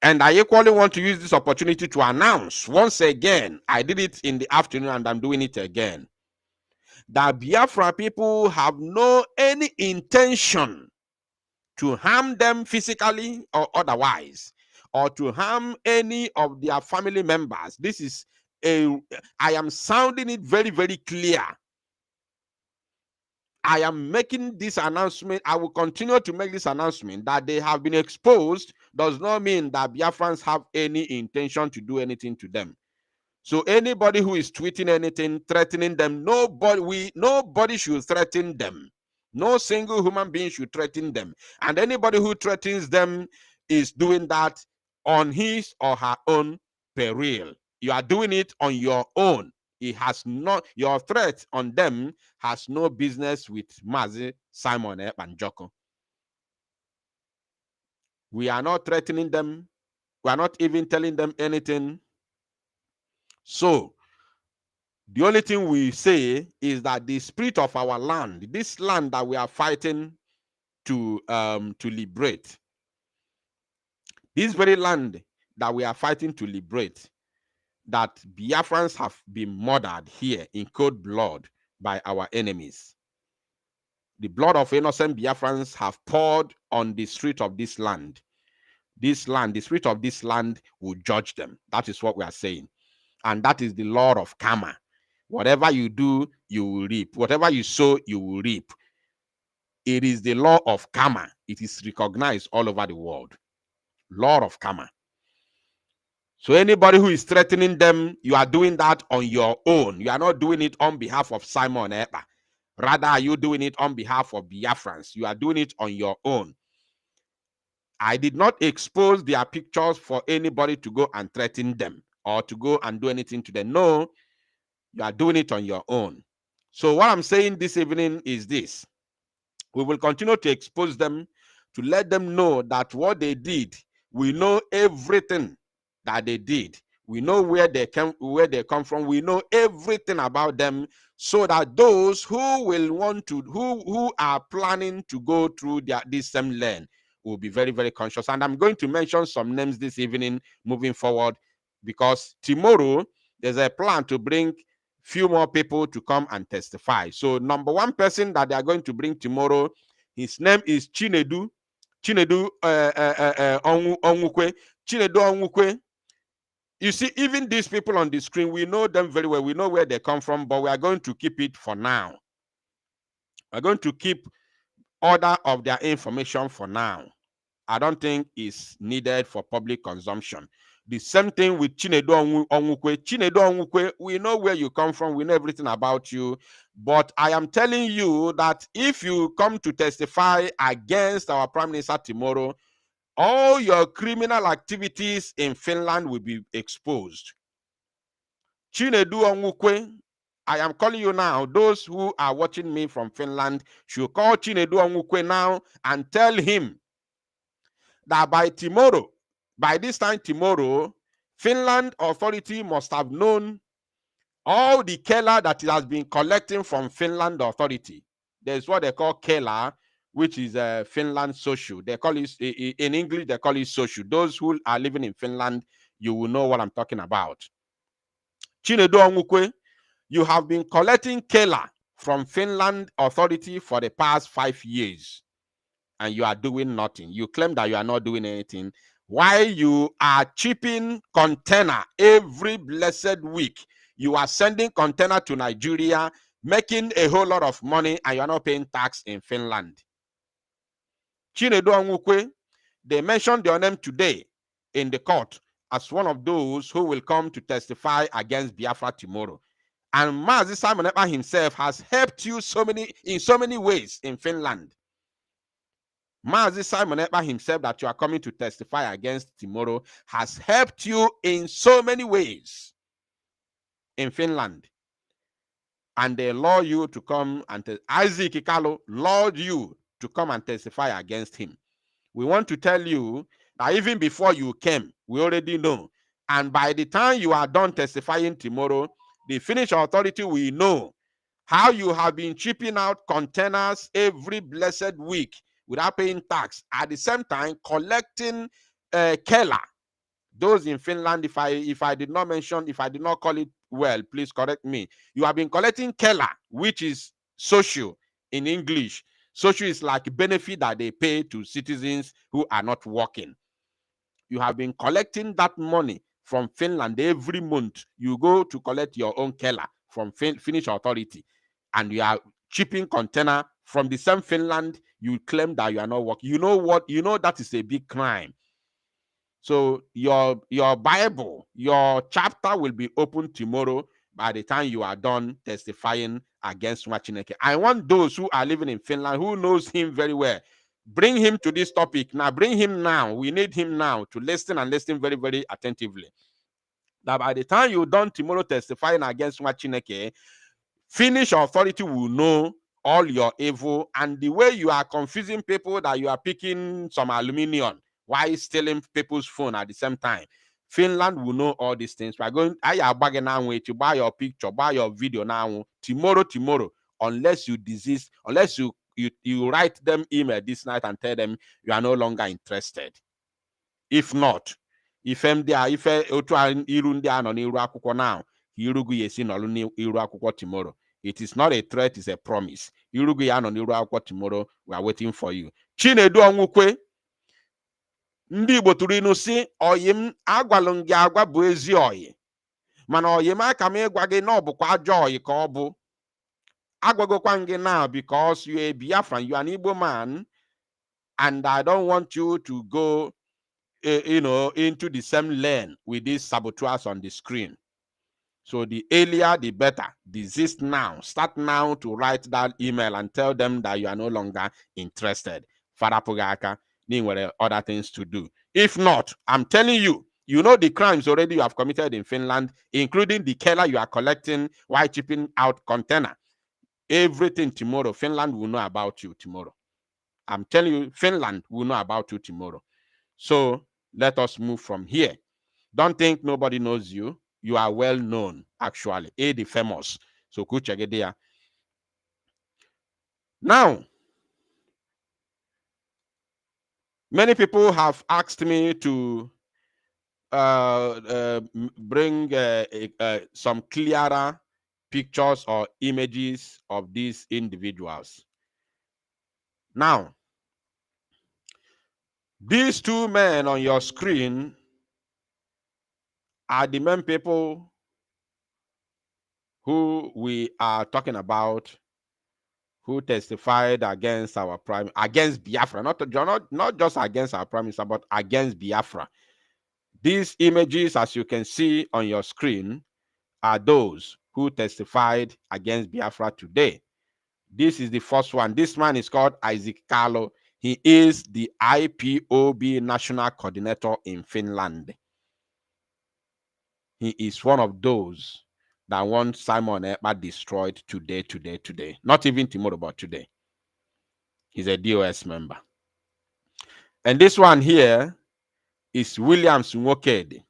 And I equally want to use this opportunity to announce once again, I did it in the afternoon and I'm doing it again, that Biafra people have no any intention to harm them physically or otherwise, or to harm any of their family members. This is I am sounding it very, very clear. I am making this announcement. I will continue to make this announcement that they have been exposed does not mean that Biafrans have any intention to do anything to them. So anybody who is tweeting anything, threatening them, nobody should threaten them. No single human being should threaten them. And anybody who threatens them is doing that on his or her own peril. You are doing it on your own. It has not, your threat on them has no business with Mazi, Simon, and Joko. We are not threatening them. We are not even telling them anything. So, the only thing we say is that the spirit of our land, this land that we are fighting to liberate, this very land that we are fighting to liberate, that Biafrans have been murdered here in cold blood by our enemies. The blood of innocent Biafrans have poured on the street of this land. This land, the spirit of this land will judge them. That is what we are saying. And that is the law of karma. Whatever you do, you will reap. Whatever you sow, you will reap. It is the law of karma. It is recognized all over the world. Law of karma. So anybody who is threatening them, you are doing that on your own. You are not doing it on behalf of Simon Ekpa. Rather, are you doing it on behalf of Biafrans? You are doing it on your own. I did not expose their pictures for anybody to go and threaten them or to go and do anything to them. No, you are doing it on your own. So what I'm saying this evening is this. We will continue to expose them, to let them know that what they did, we know everything that they did. We know where they come from. We know everything about them, so that those who will want to, who are planning to go through this same lane will be very, very conscious. And I'm going to mention some names this evening moving forward, because tomorrow there's a plan to bring few more people to come and testify. So number one person that they are going to bring tomorrow, his name is Chinedu Onwukwe. Chinedu Onwukwe. You see, even these people on the screen, we know them very well. We know where they come from, but we are going to keep it for now. We're going to keep order of their information for now. I don't think it's needed for public consumption. The same thing with Chinedu Onwukwe. Chinedu Onwukwe, we know where you come from. We know everything about you. But I am telling you that if you come to testify against our Prime Minister tomorrow, all your criminal activities in Finland will be exposed. Chinedu Onwukwe, I am calling you now. Those who are watching me from Finland should call Chinedu Onwukwe now and tell him that by tomorrow, by this time tomorrow, Finland authority must have known all the Kela that it has been collecting from Finland authority. There's what they call Kela, which is Finland social. They call it, in English, they call it social. Those who are living in Finland, you will know what I'm talking about. Chinedu Onwukwe, you have been collecting Kela from Finland authority for the past 5 years, and you are doing nothing. You claim that you are not doing anything. Why you are chipping container every blessed week? You are sending container to Nigeria, making a whole lot of money, and you are not paying tax in Finland. Chinedu Onwukwe, they mentioned your name today in the court as one of those who will come to testify against Biafra tomorrow. And Mazi Simon Ekpa himself has helped you in so many ways in Finland. Mazi Simon Ekpa himself, that you are coming to testify against tomorrow, has helped you in so many ways in Finland. And they law you to come and Isaac Ikalo lured you to come and testify against him. We want to tell you that even before you came, we already know. And by the time you are done testifying tomorrow, the Finnish authority will know how you have been chipping out containers every blessed week without paying tax. At the same time, collecting Kela. Those in Finland, if I did not mention, if I did not call it well, please correct me. You have been collecting Kela, which is social in English. Social is like benefit that they pay to citizens who are not working. You have been collecting that money from Finland every month. You go to collect your own Kela from Finnish authority, and you are shipping container from the same Finland. You claim that you are not working. You know what? You know that is a big crime. So your Bible, your chapter will be open tomorrow by the time you are done testifying against Machineke. I want those who are living in Finland, who knows him very well, bring him to this topic. Now, bring him now. We need him now to listen and listen very, very attentively. That by the time you're done tomorrow testifying against Machineke, Finnish authority will know all your evil, and the way you are confusing people that you are picking some aluminium while stealing people's phone at the same time. Finland will know all these things. We are going, I are bagging now to buy your picture, buy your video now, tomorrow, unless you desist, unless you write them email this night and tell them you are no longer interested. If not, if otu iru ndị a nọ n'iru akwụkwọ now, irugu yesi nọlụ n'iru akwụkwọ tomorrow. It is not a threat, it's a promise. Irugu ya nọ n'iru akwụkwọ tomorrow, we are waiting for you. Chinedu Onwukwe, ndị Igbo tụrụ inu si, oyim agwalụ gị agwa bụ ezi oyi, mana oyim aka m ịgwa gị na ọ bụkwa ajọ oyi ka ọ bụ. Agwagokwa gị now because you are a Biafran, you are an Igbo man, and I don't want you to go into the same lane with these saboteurs on the screen. So the earlier, the better. Desist now. Start now to write that email and tell them that you are no longer interested. Father Pugaka, there other things to do. If not, I'm telling you, you know the crimes already you have committed in Finland, including the Kela you are collecting while chipping out container. Everything tomorrow, Finland will know about you tomorrow. I'm telling you, Finland will know about you tomorrow. So let us move from here. Don't think nobody knows you. You are well known, actually. The famous. So kuchegedea. Now, many people have asked me to bring some clearer pictures or images of these individuals. Now, these two men on your screen are the main people who we are talking about, who testified against our against Biafra, not just against our prime minister, but against Biafra. These images, as you can see on your screen, are those who testified against Biafra today. This is the first one. This man is called Isaac Carlo. He is the IPOB National Coordinator in Finland. He is one of those that want Simon Ekpa destroyed today. Not even tomorrow, but today. He's a DOS member. And this one here is Williams Nwokedi.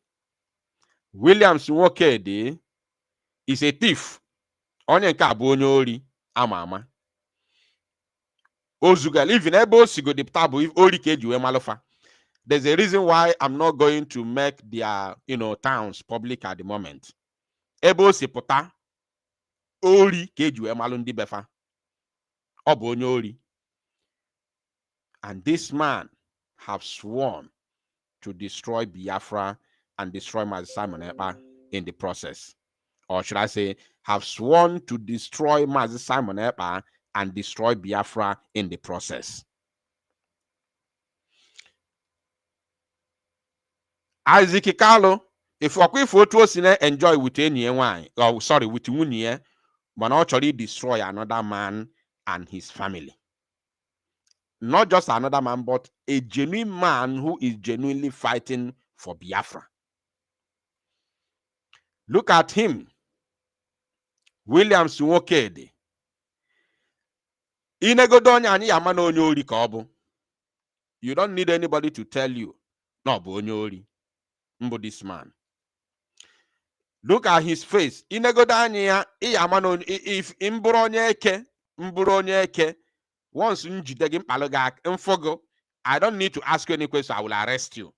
Williams Nwokedi is a thief. Onye nke abụ onye ori ama ama. Ozugal, even ebe o sigo dipụta bụ ori ka eji wee malụfa. There's a reason why I'm not going to make their, towns public at the moment. Ebe o si pụta ori ka eji wee malụ ndị befa. Ọ bụ onye ori. And this man have sworn to destroy Biafra and destroy Mazi Simon Ekpa in the process. Or should I say, have sworn to destroy Mazi Simon Ekpa and destroy Biafra in the process. Isaac Ikalo, if you enjoy with any wine, or sorry, with Wunie, but actually destroy another man and his family. Not just another man, but a genuine man who is genuinely fighting for Biafra. Look at him. Williams Nwokedi. You don't need anybody to tell you. No, Mbo this man. Look at his face. If once I don't need to ask you any question. I will arrest you.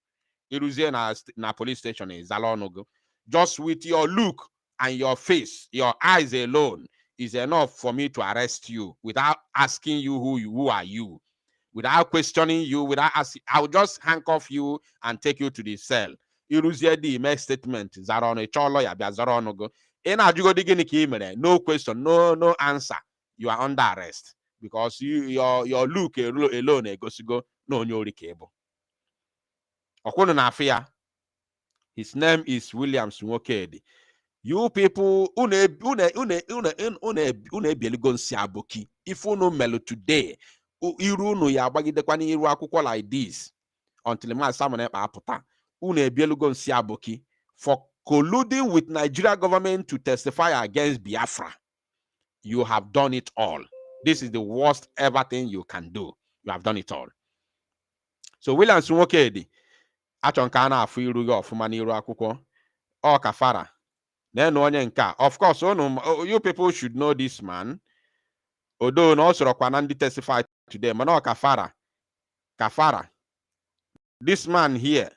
Na police station is just with your look and your face, your eyes alone is enough for me to arrest you without asking you who are you, without questioning you, without asking. I will just handcuff you and take you to the cell. Make statement. No question, no answer. You are under arrest because your look alone go no nyori cable. Okono na afia. His name is Williams Nwokedi. You people, if you know melo today, iru no ya bagidekwa ni iru akwụkwọ like this until man Simon Ekpa apụta. For colluding with Nigeria government to testify against Biafra. You have done it all. This is the worst ever thing you can do. You have done it all. So Williams Nwokedi, achonkana afu iru go ofuma n'iru akwụkwọ ọ kafara. Of course, you people should know this man. Although no sorokwana testify today, mano kafara. This man here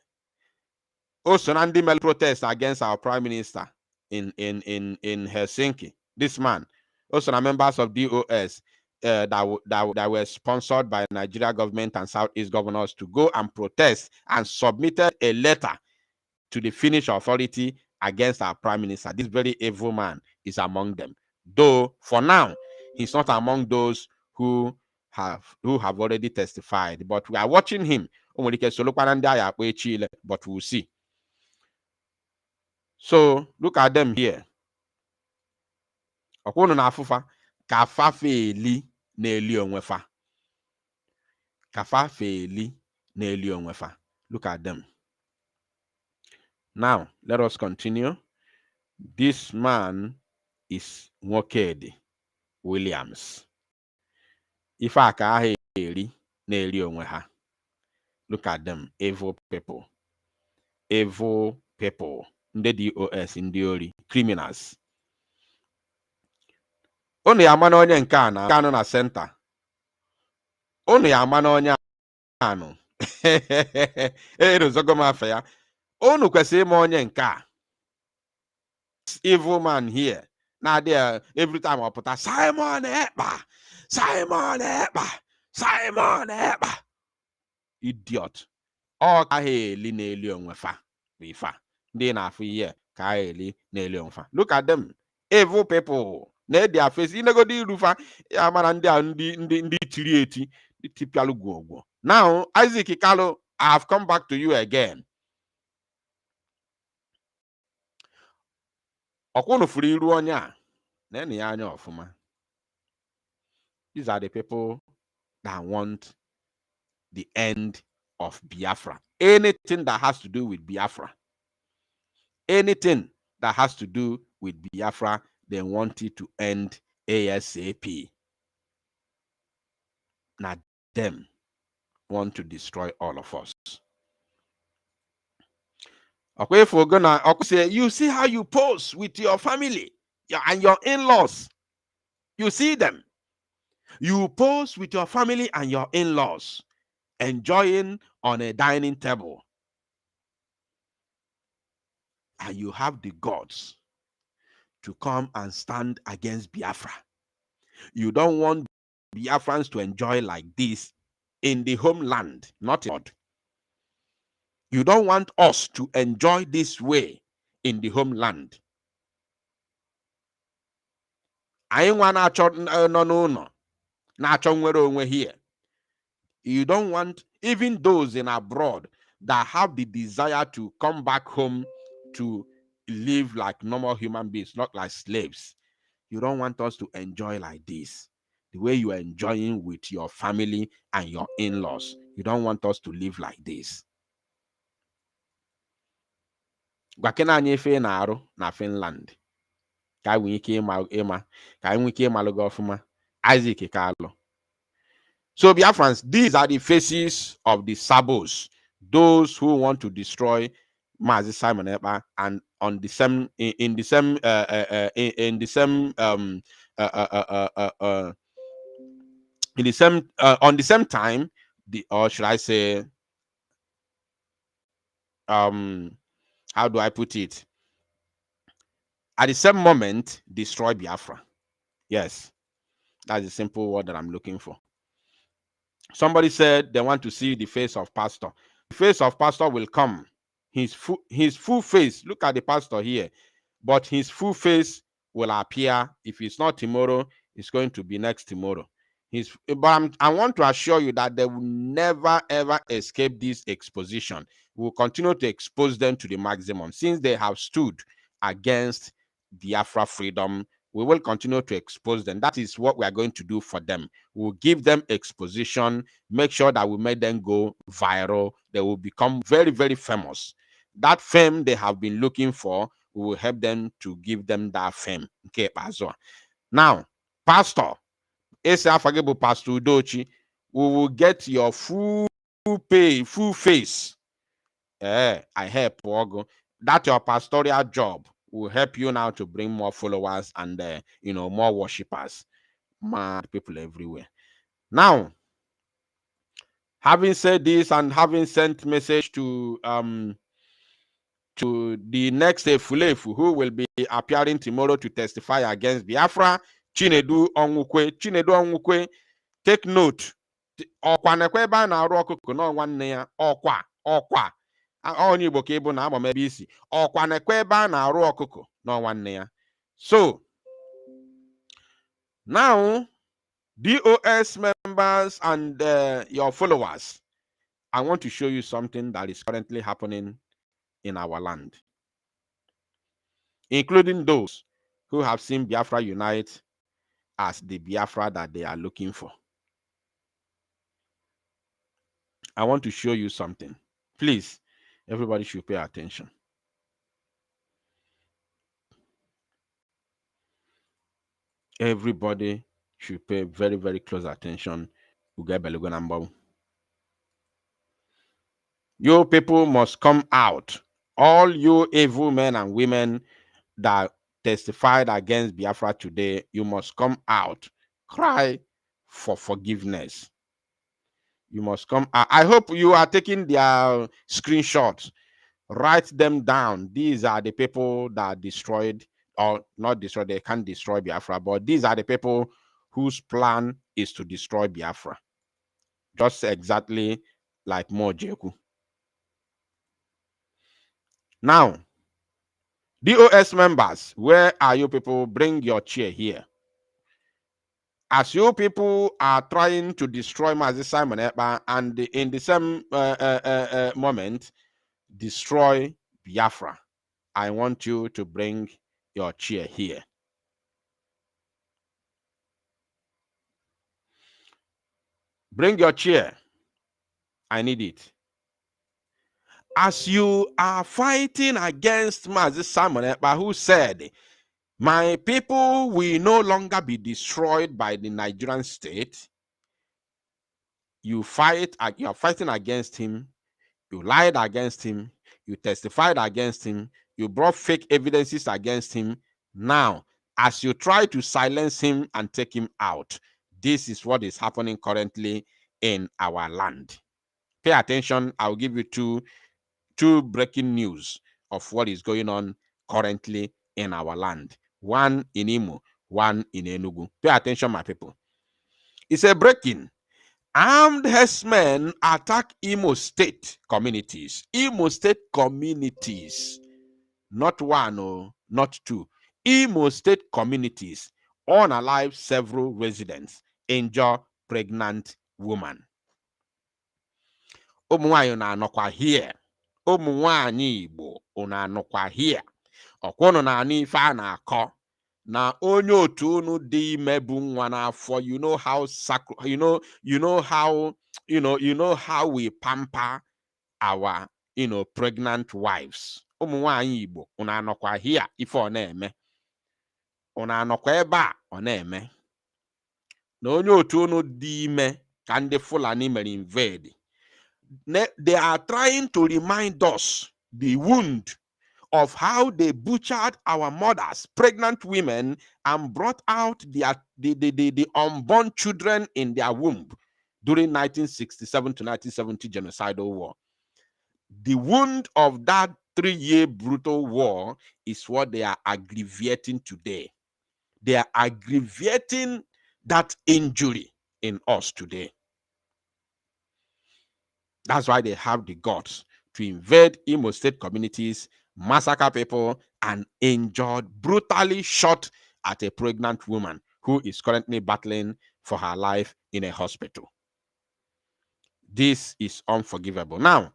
also Nandi Mel protest against our prime minister in Helsinki. This man also members of DOS that were sponsored by Nigeria government and Southeast governors to go and protest and submitted a letter to the Finnish authority against our prime minister. This very evil man is among them. Though for now, he's not among those who have already testified. But we are watching him. But we'll see. So look at them here. Kafafeli na-eli onwefa. Look at them. Now, let us continue. This man is Nwokedi Williams. If I can look at them, evil people. Evil people. The DOS in theory, criminals. Only a man onye nkana na center. Only a man onye ano. Onu kwesịrị ime onye nke evil man here. Now there every time I put a Simon Ekpa. Idiot. All kaheli na-eli onwefa. Bifa. Ndị na-afụ ihe kaheli na-eli onwefa. Look at them. Evil people. Na their face. Inegodi rufa. Ya mara ndị tiri eti. Ndị tipialu gwogwo. Now, Isaac Ikalo, I have come back to you again. These are the people that want the end of Biafra. Anything that has to do with Biafra, anything that has to do with Biafra, they want it to end ASAP. Now, them want to destroy all of us. Okay, if we're gonna say, you see how you pose with your family and your in-laws. You see them. You pose with your family and your in-laws, enjoying on a dining table. And you have the gods to come and stand against Biafra. You don't want Biafrans to enjoy like this in the homeland, not God. You don't want us to enjoy this way in the homeland. Anyị nwa na-achọ nọ n'ụlọ na-achọ nwere onwe here. You don't want even those in abroad that have the desire to come back home to live like normal human beings, not like slaves. You don't want us to enjoy like this, the way you are enjoying with your family and your in-laws. You don't want us to live like this. Gwakena anyị ife na-arụ na Finland ka anyị nwee ike ịma ka anyị nwee ike ịmalụ gị ọfụma. Isaac Kalụ. So Biafrans, these are the faces of the saboteurs, those who want to destroy Mazi Simon Ekpa, and on the same in the same on the same time, or should I say, how do I put it? At the same moment, destroy Biafra. Yes, that's the simple word that I'm looking for. Somebody said they want to see the face of pastor. The face of pastor will come. His full face. Look at the pastor here. But his full face will appear. If it's not tomorrow, it's going to be next tomorrow. But I want to assure you that they will never, ever escape this exposition. We will continue to expose them to the maximum. Since they have stood against Biafra freedom, we will continue to expose them. That is what we are going to do for them. We'll give them exposition, make sure that we make them go viral. They will become very, very famous. That fame they have been looking for, we will help them to give them that fame. Okay, now, Pastor, Forgivable Pastor Udochi, we will get your full pay, full face. I help Pogo. That's your pastoral job. Will help you now to bring more followers and more worshippers, mad people everywhere. Now, having said this and having sent message to the next Efulefu, who will be appearing tomorrow to testify against Biafra, Chinedu Onwukwe, take note. Ọkwa nekwe ebe a na-arụ ọkụkọ na nwanne ya ọkwa onye Igbo ka ịbụ na ama m ebe isi ọkwa nekwe ebe a na-arụ ọkụkọ na nwanne ya. So now, DOS members and your followers, I want to show you something that is currently happening in our land, including those who have seen Biafra unite as the Biafra that they are looking for. I want to show you something. Please, everybody should pay attention. Everybody should pay very, very close attention. You people must come out. All you evil men and women that testified against Biafra today, you must come out. Cry for forgiveness. You must come. I hope you are taking their screenshots. Write them down. These are the people that destroyed, or not destroyed, they can't destroy Biafra, but these are the people whose plan is to destroy Biafra. Just exactly like Mojeku. Now, DOS members, where are you people? Bring your chair here. As you people are trying to destroy Mazi Simon Ekpa and in the same moment, destroy Biafra, I want you to bring your chair here. Bring your chair. I need it. As you are fighting against Mazi Simon Ekpa, who said, my people will no longer be destroyed by the Nigerian state, you are fighting against him, you lied against him, you testified against him, you brought fake evidences against him. Now, as you try to silence him and take him out, this is what is happening currently in our land. Pay attention. I'll give you two breaking news of what is going on currently in our land. One in Imo, one in Enugu. Pay attention, my people. It's a breaking. Armed herdsmen attack Imo State communities. Imo State communities. Not one or not two. Imo State communities. Unalive several residents. Injure pregnant woman. Ụmụnwaanyị na-anọkwa here. Ụmụnwaanyị Igbo na-anọkwa here. Ọkwụnụ na-anụ ife a na-akọ na onye otu unu dị ime bụ nwa n'afọ. You know how we pamper our pregnant wives. Ụmụnwaanyị Igbo unu anọkwa here ife ọ na-eme. Unu anọkwa ebe a ọ na-eme. Na onye otu unu dị ime ka ndị Fulani mere invade. They are trying to remind us the wound of how they butchered our mothers, pregnant women, and brought out the unborn children in their womb during 1967 to 1970 genocidal war. The wound of that 3-year brutal war is what they are aggravating today. They are aggravating that injury in us today. That's why they have the guts to invade Imo State communities, massacre people, and brutally shot at a pregnant woman who is currently battling for her life in a hospital. This is unforgivable. Now,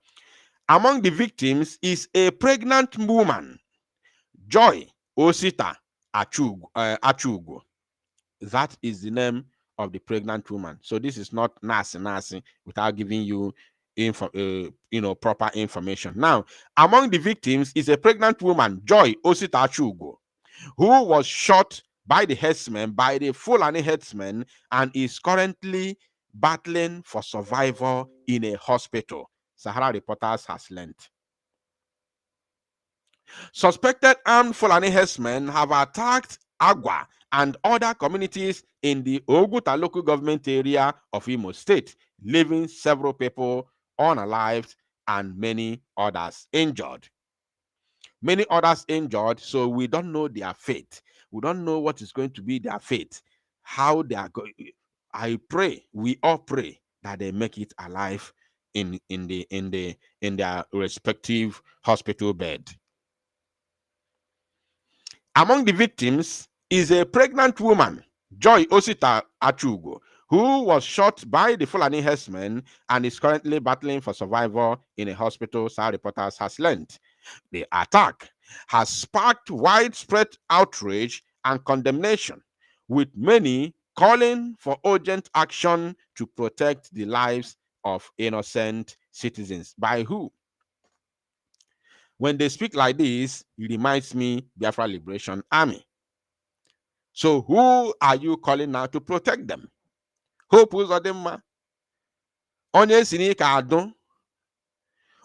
among the victims is a pregnant woman, Joy Osita Achugo. That is the name of the pregnant woman. So this is not nasi without giving you proper information. Now, among the victims is a pregnant woman, Joy Osita Achugo, who was shot by the herdsmen, by the Fulani herdsmen, and is currently battling for survival in a hospital. Sahara Reporters has learned. Suspected armed Fulani herdsmen have attacked Agwa and other communities in the Oguta local government area of Imo State, leaving several people unalived and many others injured. Many others injured, so we don't know their fate. We don't know what is going to be their fate, how they are going. I pray, we all pray that they make it alive in their respective hospital bed. Among the victims is a pregnant woman, Joy Osita Achugo, who was shot by the Fulani herdsmen and is currently battling for survival in a hospital, Sahara Reporters has learned. The attack has sparked widespread outrage and condemnation, with many calling for urgent action to protect the lives of innocent citizens. By who? When they speak like this, it reminds me Biafra Liberation Army. So who are you calling now to protect them? Hope Uzodimma. Onye sinike adu.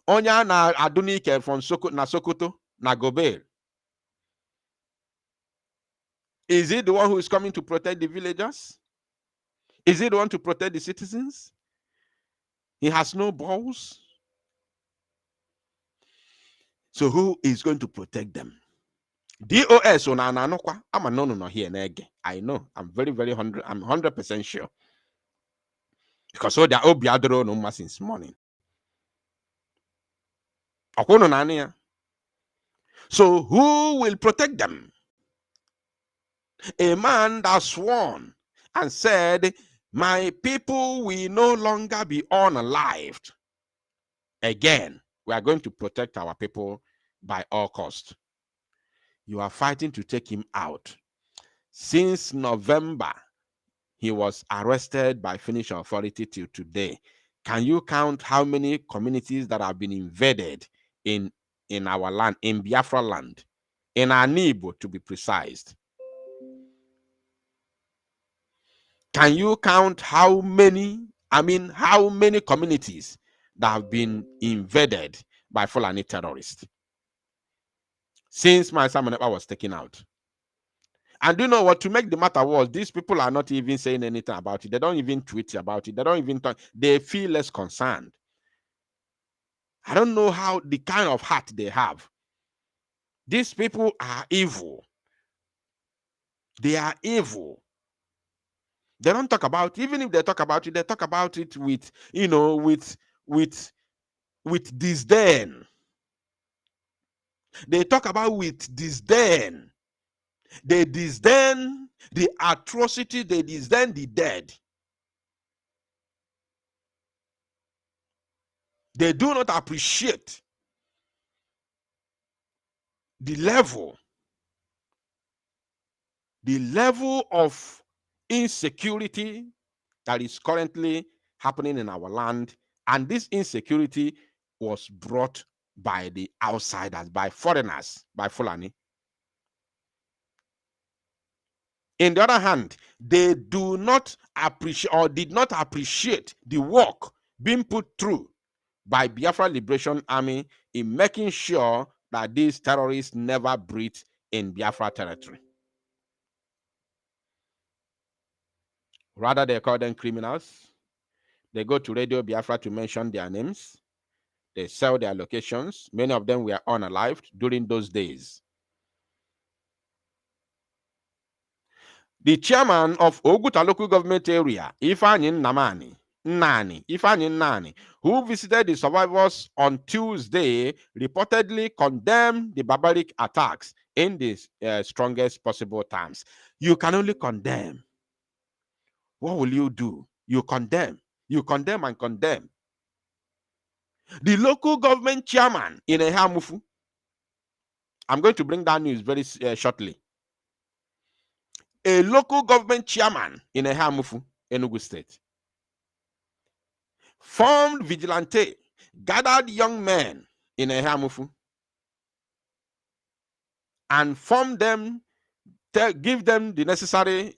Onye na adunike from Sokoto, na Gobert. Is he the one who is coming to protect the villagers? Is he the one to protect the citizens? He has no balls. So who is going to protect them? DOS on ananokwa. I'm a no here nege. I know. I'm very 100% sure. Because so they are obiadro no more since morning. So who will protect them? A man that sworn and said, my people will no longer be unalived. Again, we are going to protect our people by all costs. You are fighting to take him out. Since November, he was arrested by Finnish authority till today. Can you count how many communities that have been invaded in our land, in Biafra land, in Anibo to be precise? Can you count how many communities that have been invaded by Fulani terrorists since my Simon Ekpa was taken out? And do you know what? To make the matter worse, these people are not even saying anything about it. They don't even tweet about it. They don't even talk. They feel less concerned. I don't know how the kind of heart they have. These people are evil. They are evil. They don't talk about, even if they talk about it, they talk about it with, with disdain. They talk about with disdain. They disdain the atrocity. They disdain the dead. They do not appreciate the level of insecurity that is currently happening in our land. And this insecurity was brought by the outsiders, by foreigners, by Fulani. In the other hand, they do not appreciate or did not appreciate the work being put through by Biafra Liberation Army in making sure that these terrorists never breathe in Biafra territory. Rather, they call them criminals. They go to Radio Biafra to mention their names. They sell their locations. Many of them were unalived during those days. The chairman of Oguta local government area, Ifeanyi Nnani, who visited the survivors on Tuesday, reportedly condemned the barbaric attacks in the strongest possible terms. You can only condemn. What will you do? You condemn. You condemn and condemn. The local government chairman in Ehamufu, I'm going to bring that news very shortly. A local government chairman in Ehamufu, Enugu State, formed vigilante, gathered young men in Ehamufu, and formed them, give them the necessary,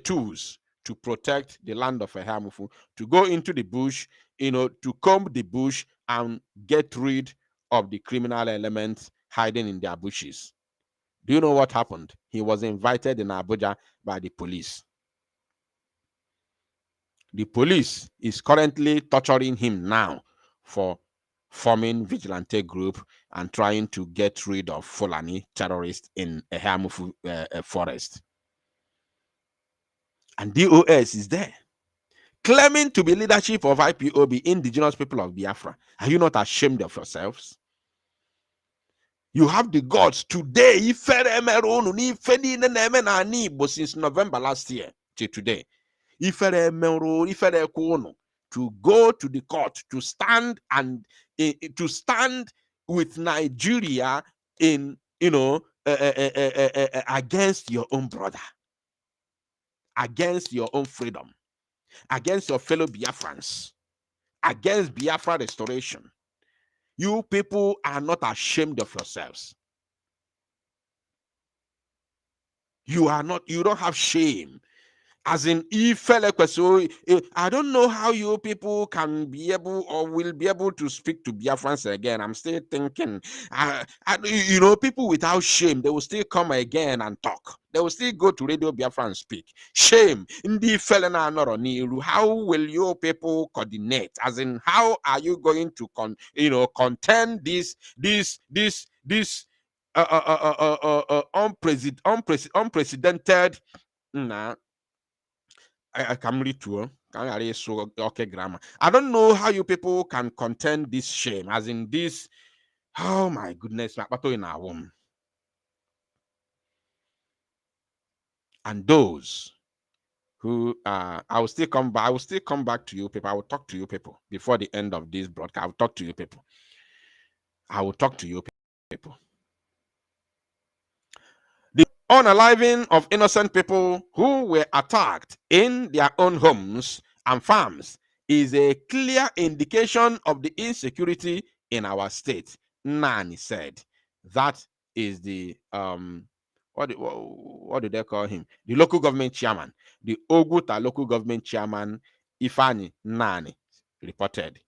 tools to protect the land of Ehamufu, to go into the bush, to comb the bush and get rid of the criminal elements hiding in their bushes. Do you know what happened? He was invited in Abuja by the police. The police is currently torturing him now for forming vigilante group and trying to get rid of Fulani terrorists in Ehamufu forest. And DOS is there, claiming to be leadership of IPOB, indigenous people of Biafra. Are you not ashamed of yourselves? You have the gods today, since November last year till today, to go to the court to stand and to stand with Nigeria in against your own brother, against your own freedom, against your fellow Biafrans, against Biafra restoration. You people are not ashamed of yourselves. You are not, you don't have shame. As in, I don't know how you people can be able or will be able to speak to Biafrans again. I'm still thinking, people without shame, they will still come again and talk. They will still go to Radio Biafra and speak. Shame. How will you people coordinate? As in, how are you going to contend this unprecedented I can read to okay grammar. I don't know how you people can contend this shame, as in this. Oh my goodness, in our womb. And those who I will still come back. I will still come back to you people. I will talk to you people before the end of this broadcast. I will talk to you people. I will talk to you people. The unaliving of innocent people who were attacked in their own homes and farms is a clear indication of the insecurity in our state. Nani said. That is the what do they call him? The local government chairman, the Oguta local government chairman, Ifani Nani, reported.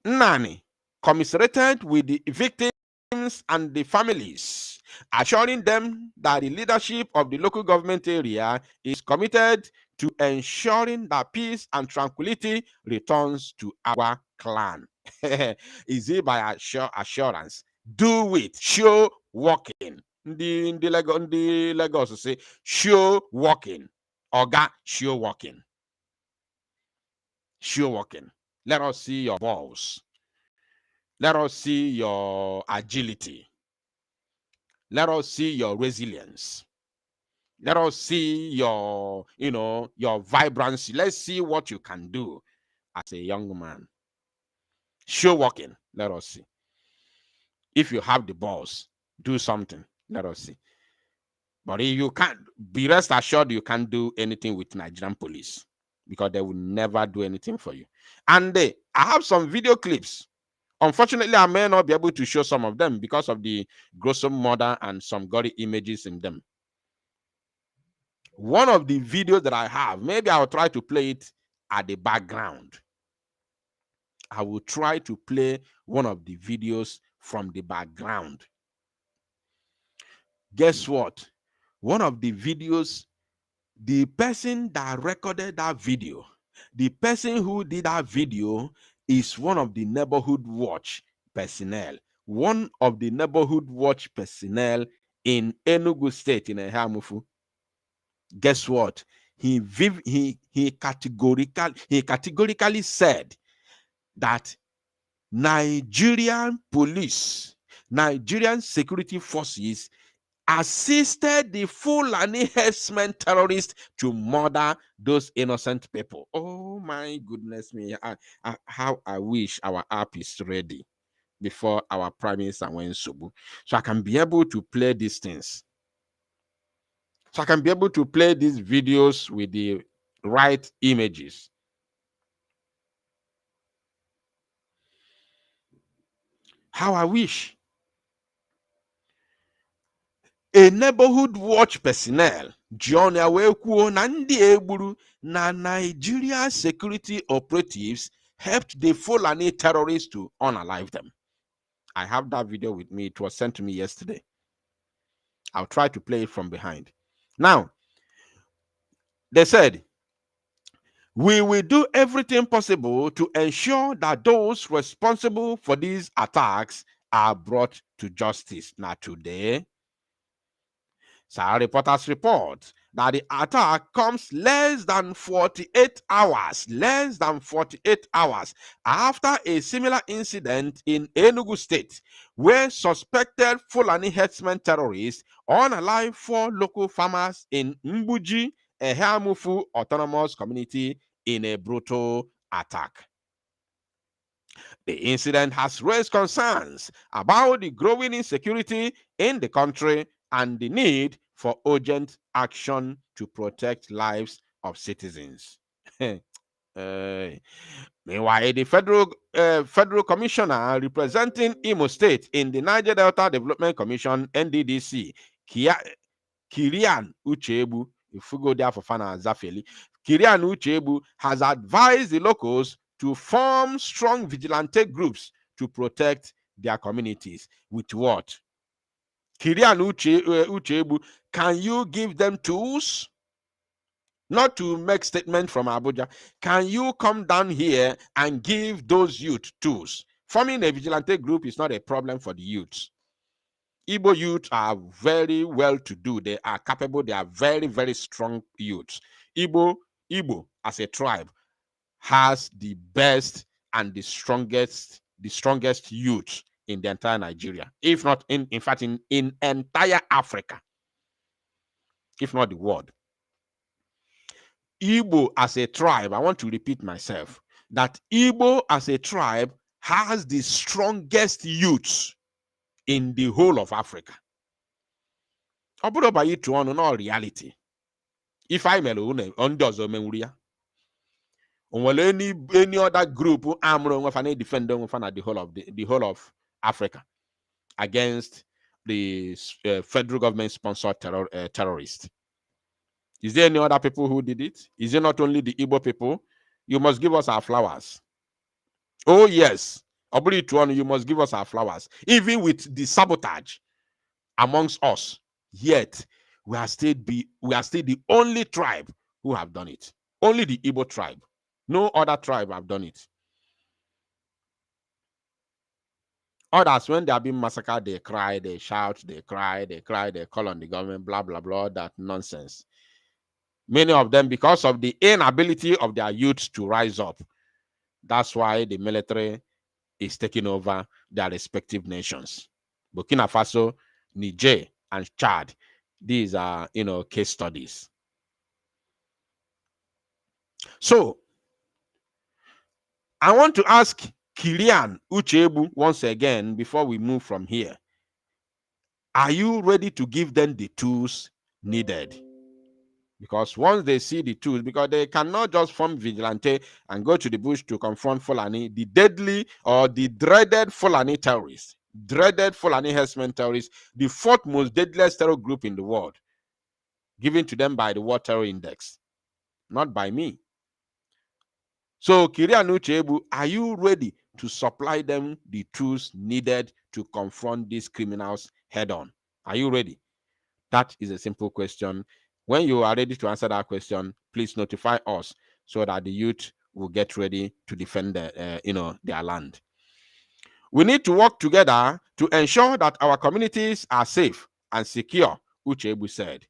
Nani commiserated with the victims and the families, assuring them that the leadership of the local government area is committed to ensuring that peace and tranquility returns to our clan. Is it by assurance? Do it. Show walking. The Lagos say, show walking. Oga, show walking. Show walking. Let us see your balls. Let us see your agility. Let us see your resilience. Let us see your, your vibrancy. Let's see what you can do as a young man. Show walking. Let us see. If you have the balls, do something. Let us see. But if you can't, be rest assured you can't do anything with Nigerian police, because they will never do anything for you. And I have some video clips. Unfortunately, I may not be able to show some of them because of the gruesome murder and some gory images in them. One of the videos that I have, maybe I'll try to play it at the background. I will try to play one of the videos from the background. Guess what? One of the videos, the person that recorded that video, the person who did that video is one of the neighborhood watch personnel. One of the neighborhood watch personnel in Enugu State in Ehamufu. Guess what? He categorically said that Nigerian police, Nigerian security forces assisted the Fulani herdsmen terrorists to murder those innocent people. Oh my goodness me. How I wish our app is ready before our Prime Minister went so I can be able to play these things. So I can be able to play these videos with the right images. How I wish. A neighborhood watch personnel, John Awekuo Nandi Egburu, na Nigeria security operatives helped the Fulani terrorists to unalive them. I have that video with me. It was sent to me yesterday. I'll try to play it from behind. Now, they said, we will do everything possible to ensure that those responsible for these attacks are brought to justice. Now, today, Sahara reporters report that the attack comes less than 48 hours after a similar incident in Enugu State, where suspected Fulani herdsmen terrorists unalived 4 local farmers in Mbuji, Ehamufu Autonomous Community in a brutal attack. The incident has raised concerns about the growing insecurity in the country and the need for urgent action to protect lives of citizens. Meanwhile, the federal commissioner representing Imo State in the Niger Delta Development Commission, NDDC, Kirian Uchebu, if we go there for Fana Zafeli, Kirian Uchebu has advised the locals to form strong vigilante groups to protect their communities. With what? Kirian Uchebu, can you give them tools? Not to make statement from Abuja. Can you come down here and give those youth tools? Forming a vigilante group is not a problem for the youths. Igbo youth are very well to do. They are capable. They are very, very strong youths. Igbo as a tribe has the best and the strongest youth in the entire Nigeria, if not in fact in entire Africa, if not the world. Igbo as a tribe, I want to repeat myself, that Igbo as a tribe has the strongest youths in the whole of Africa. Obodo to on all reality. If I melone on does Any other group who defend the whole of Africa against the federal government sponsored terrorists? Is there any other people who did it? Is it not only the Igbo people? You must give us our flowers. Oh yes, you must give us our flowers, even with the sabotage amongst us. Yet we are still the only tribe who have done it. Only the Igbo tribe. No other tribe have done it. Others, when they are being massacred, they cry, they shout, they cry, they call on the government, blah, blah, blah, that nonsense. Many of them, because of the inability of their youth to rise up. That's why the military is taking over their respective nations. Burkina Faso, Niger, and Chad. These are, case studies. So, I want to ask Kilian Uchebu once again before we move from here. Are you ready to give them the tools needed? Because once they see the tools, because they cannot just form vigilante and go to the bush to confront Fulani, the deadly or the dreaded Fulani terrorists, dreaded Fulani herdsmen terrorists, the fourth most deadliest terror group in the world, given to them by the World Terror Index, not by me. So, Kirian Uchebu, are you ready to supply them the tools needed to confront these criminals head on? Are you ready? That is a simple question. When you are ready to answer that question, please notify us so that the youth will get ready to defend their land. We need to work together to ensure that our communities are safe and secure, Uchebu said.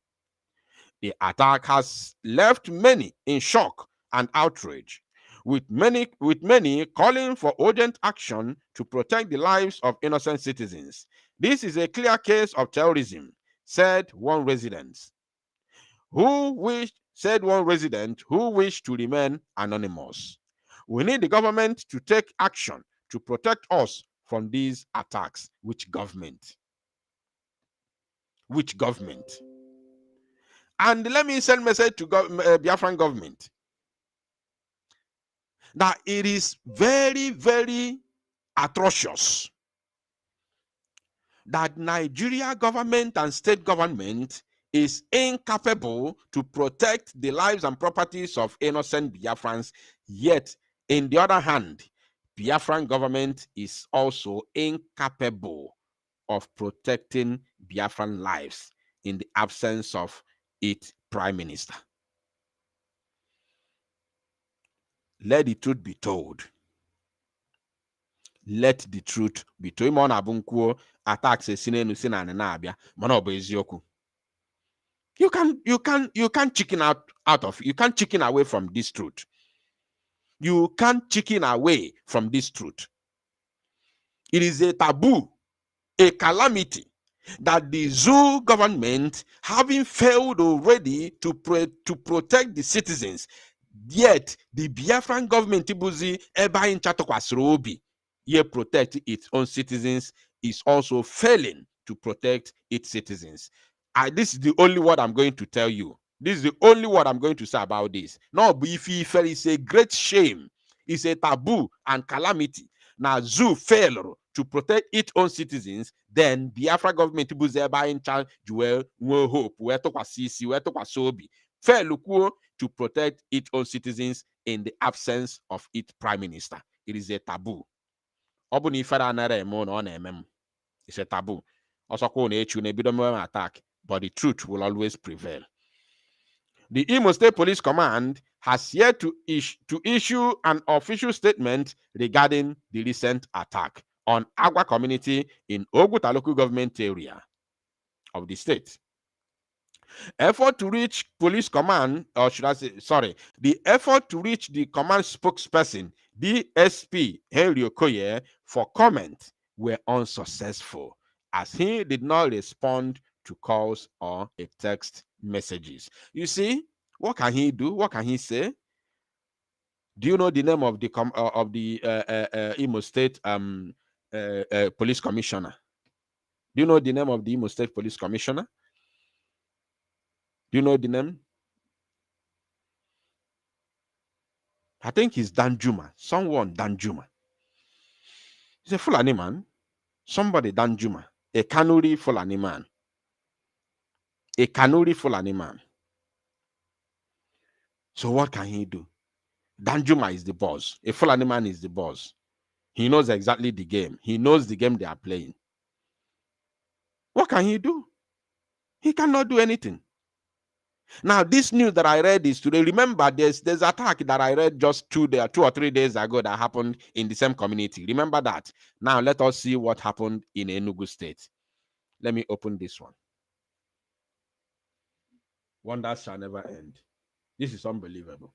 The attack has left many in shock and outrage, with many calling for urgent action to protect the lives of innocent citizens. This is a clear case of terrorism, said one resident who wished to remain anonymous. We need the government to take action to protect us from these attacks. Which government? Which government? And let me send a message to Biafran government that it is very, very atrocious that Nigeria government and state government is incapable to protect the lives and properties of innocent Biafrans, yet, in the other hand, Biafran government is also incapable of protecting Biafran lives in the absence of its prime minister. Let the truth be told. Let the truth be told. Attacks You can't chicken you can't chicken away from this truth. You can't chicken away from this truth. It is a taboo, a calamity, that the zoo government, having failed already to protect the citizens, yet the Biafran government protect its own citizens, is also failing to protect its citizens. This is the only word I'm going to tell you. This is the only word I'm going to say about this. No, it's a great shame. It's a taboo and calamity. Now, zoo failed to protect its own citizens, then Biafra government in charge hope fail to protect its own citizens in the absence of its prime minister. It is a taboo. It's a taboo. Attack, but the truth will always prevail. The Imo State Police Command has yet to issue an official statement regarding the recent attack on Agwa community in Oguta local government area of the state. Effort to reach police command, or should I say, the effort to reach the command spokesperson, DSP Henry Okoye, for comment were unsuccessful, as he did not respond to calls or a text messages. You see, what can he do? What can he say? Do you know the name of the Imo State Police Commissioner? Do you know the name of the Imo State Police Commissioner? Do you know the name? I think he's Danjuma. Someone Danjuma. He's a Fulani man. Somebody Danjuma. A Kanuri Fulani man. A Kanuri Fulani man. So what can he do? Danjuma is the boss. A Fulani man is the boss. He knows exactly the game. He knows the game they are playing. What can he do? He cannot do anything. Now, this news that I read is today. Remember, there's attack that I read just 2 or 3 days ago that happened in the same community. Remember that. Now, let us see what happened in Enugu State. Let me open this one. Wonders shall never end. This is unbelievable.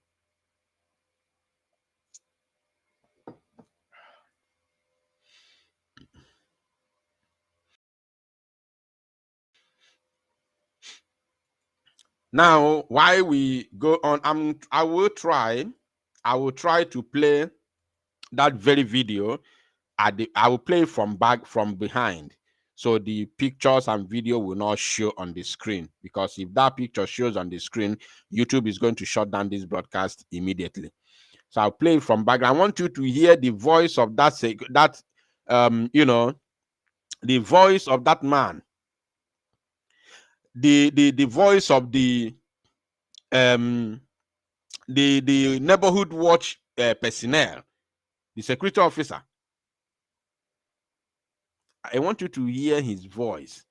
Now, while we go on, I will try to play that very video. I will play from behind, so the pictures and video will not show on the screen, because if that picture shows on the screen, YouTube is going to shut down this broadcast immediately. So I'll play from back. I want you to hear the voice of the voice of that man, the voice of the neighborhood watch personnel, the security officer. I want you to hear his voice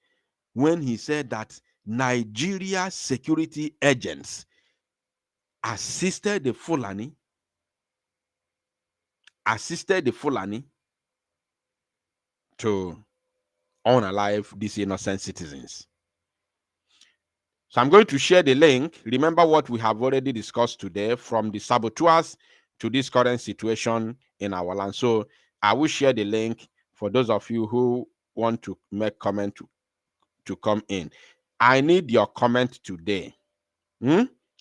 when he said that Nigeria security agents assisted the Fulani to unalive these innocent citizens. So I'm going to share the link. Remember what we have already discussed today, from the saboteurs to this current situation in our land. So I will share the link for those of you who want to make comment to come in. I need your comment today.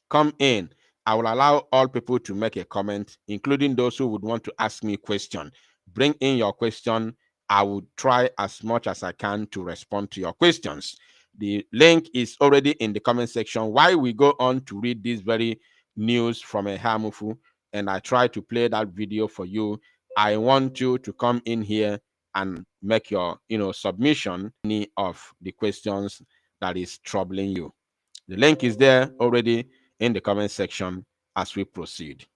Come in. I will allow all people to make a comment, including those who would want to ask me a question. Bring in your question. I will try as much as I can to respond to your questions. The link is already in the comment section. While we go on to read this very news from a Hamufu, and I try to play that video for you, I want you to come in here and make your submission any of the questions that is troubling you. The link is there already in the comment section as we proceed.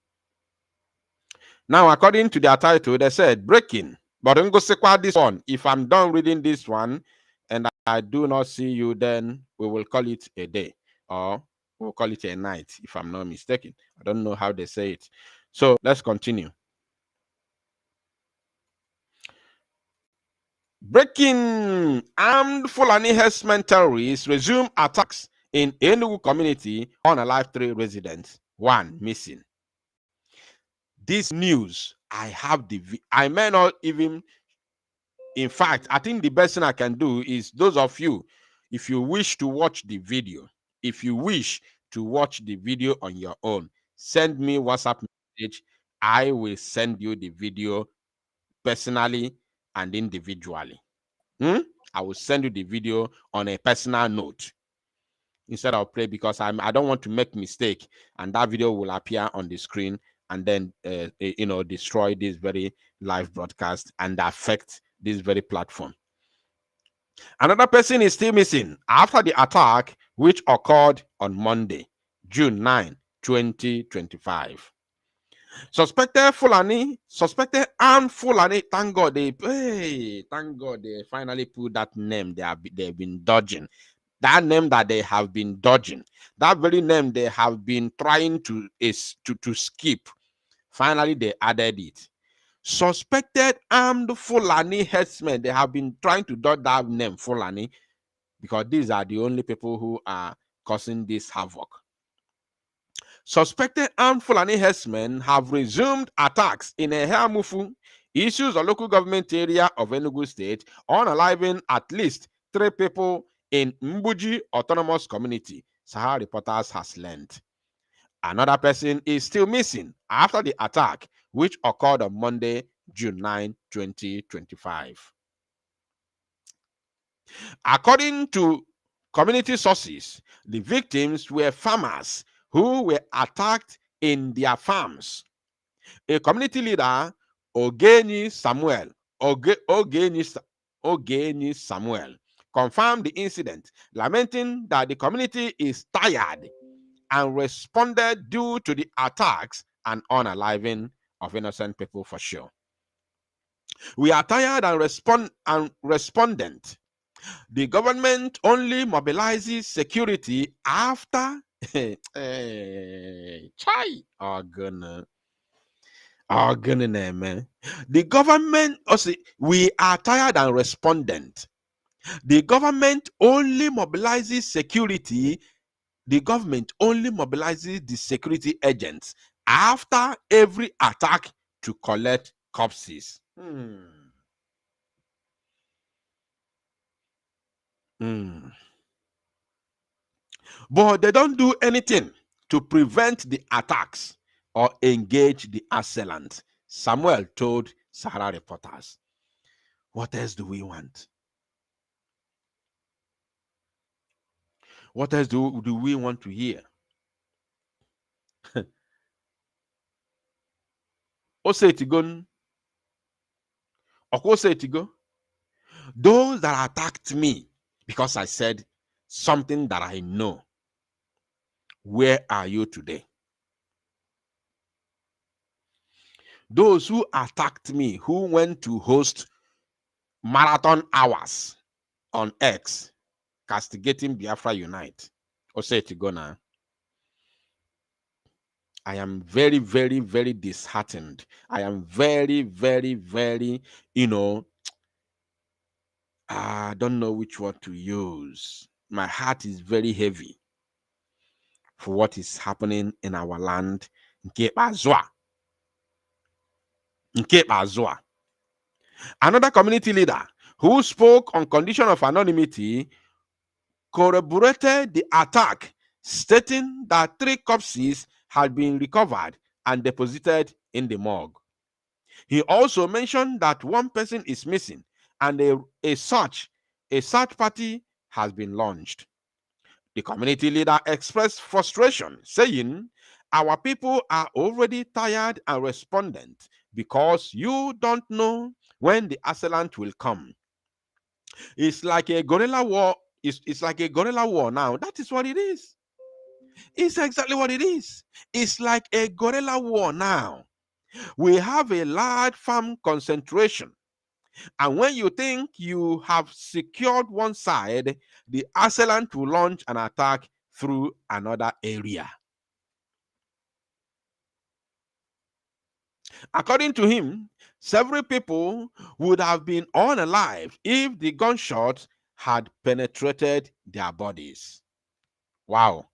Now, according to their title, they said breaking. But I'm going to say this one. If I'm done reading this one and I do not see you, then we will call it a day, or we'll call it a night, if I'm not mistaken. I don't know how they say it. So let's continue. Breaking: armed Fulani herdsmen terrorists resume attacks in Enugu community on unalive 3 residents, 1 missing. This news, I have I may not even, in fact, I think the best thing I can do is, those of you, if you wish to watch the video, on your own, send me WhatsApp message. I will send you the video personally and individually. I will send you the video on a personal note instead of play, because I don't want to make mistake and that video will appear on the screen and then destroy this very live broadcast and affect this very platform. Another person is still missing after the attack, which occurred on Monday, June 9, 2025. Suspected armed Fulani. Thank God they finally put that name they've been dodging. That name that they have been dodging, that very name they have been trying to skip. Finally, they added it. Suspected armed Fulani herdsmen. They have been trying to dodge that name, Fulani, because these are the only people who are causing this havoc. Suspected armed Fulani herdsmen have resumed attacks in a Hamufu, issues a local government area of Enugu State, unaliving at least 3 people in Mbuji Autonomous Community, Sahara Reporters has learned. Another person is still missing after the attack, which occurred on Monday, June 9, 2025. According to community sources, the victims were farmers who were attacked in their farms. A community leader, Ogeni Samuel, confirmed the incident, lamenting that the community is tired and responded due to the attacks and unaliving of innocent people for sure. We are tired and respondent. The government only mobilizes security after the government also, we are tired and respondent. The government only mobilizes security. The government only mobilizes the security agents after every attack to collect corpses. But they don't do anything to prevent the attacks or engage the assailants, Samuel told Sahara reporters. What else do we want? What else do we want to hear? Those that attacked me because I said something that I know, where are you today? Those who attacked me, who went to host marathon hours on X, castigating Biafra Unite. I am very, very, very disheartened. I am very, very, very, I don't know which word to use. My heart is very heavy for what is happening in our land. Another community leader who spoke on condition of anonymity corroborated the attack, stating that 3 corpses had been recovered and deposited in the morgue. He also mentioned that 1 person is missing and a search party has been launched. The community leader expressed frustration, saying, "Our people are already tired and respondent because you don't know when the assailant will come. It's like a guerrilla war. It's like a guerrilla war now. That is what it is. It's exactly what it is. It's like a guerrilla war now. We have a large farm concentration. And when you think you have secured one side, the assailant will launch an attack through another area." According to him, several people would have been unalive if the gunshots had penetrated their bodies. Wow.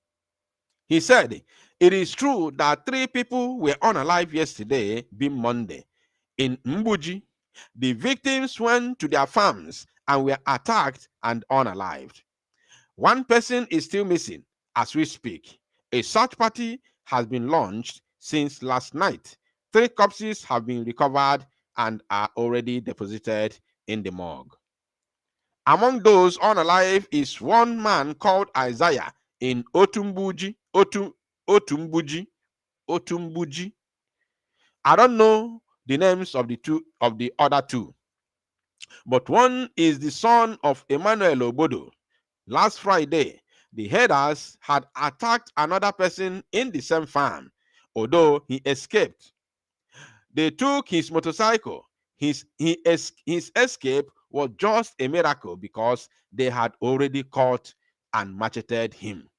He said, "It is true that 3 people were unalive yesterday, being Monday. In Mbuji, the victims went to their farms and were attacked and unalived. 1 person is still missing as we speak. A search party has been launched since last night. 3 corpses have been recovered and are already deposited in the morgue. Among those unalive is 1 man called Isaiah in Otumbuji. I don't know the names of the other 2, but one is the son of Emmanuel Obodo. Last Friday, the herders had attacked another person in the same farm, although he escaped. They took his motorcycle. His escape was just a miracle because they had already caught and macheted him.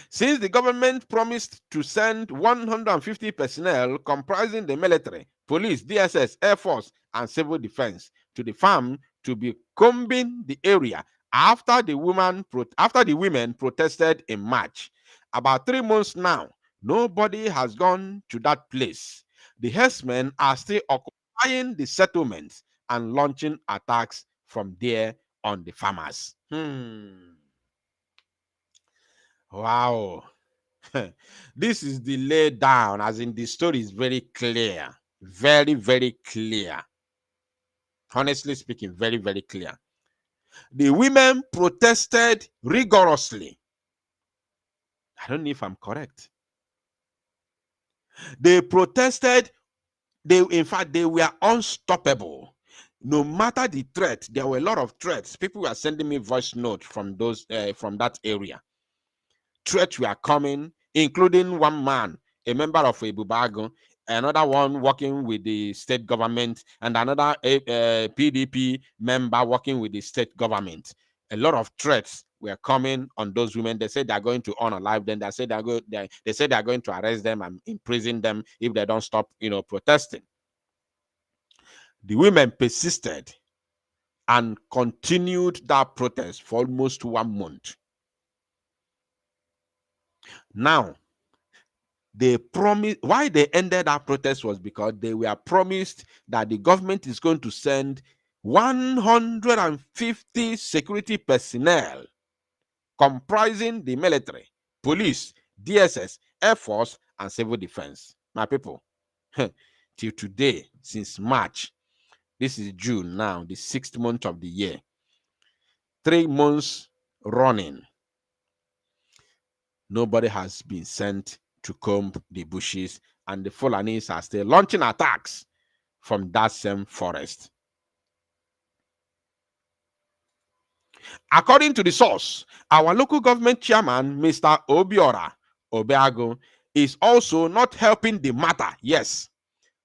Since the government promised to send 150 personnel comprising the military, police, DSS, Air Force, and civil defense to the farm to be combing the area after the women protested in March. About 3 months now, nobody has gone to that place. The herdsmen are still occupying the settlements and launching attacks from there on the farmers." Wow. This is the lay down, as in the story is very clear. Very, very clear. Honestly speaking, very, very clear. The women protested rigorously. I don't know if I'm correct. They protested. In fact, they were unstoppable. No matter the threat, there were a lot of threats. People were sending me voice notes from from that area. Threats were coming, including one man, a member of Ebubago, another one working with the state government, and another PDP member working with the state government. A lot of threats were coming on those women. They said they're going to honor life. Then they said they're going to arrest them and imprison them if they don't stop, protesting. The women persisted and continued that protest for almost 1 month. Now, they promised, why they ended that protest was because they were promised that the government is going to send 150 security personnel comprising the military, police, DSS, Air Force, and civil defense. My people, till today, since March, this is June now, the 6th month of the year, 3 months running, nobody has been sent to comb the bushes, and the Fulanis are still launching attacks from that same forest. According to the source, our local government chairman, Mr. Obiora Obiago, is also not helping the matter. Yes,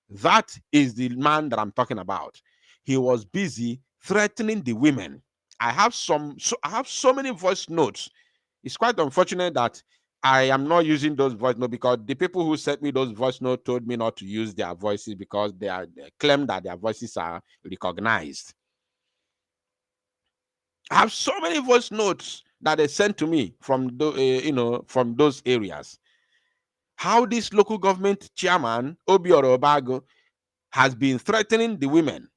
that is the man that I'm talking about. He was busy threatening the women. I have so many voice notes. It's quite unfortunate that I am not using those voice notes, because the people who sent me those voice notes told me not to use their voices because they claim that their voices are recognized. I have so many voice notes that they sent to me from from those areas. How this local government chairman, Obiora Obago, has been threatening the women,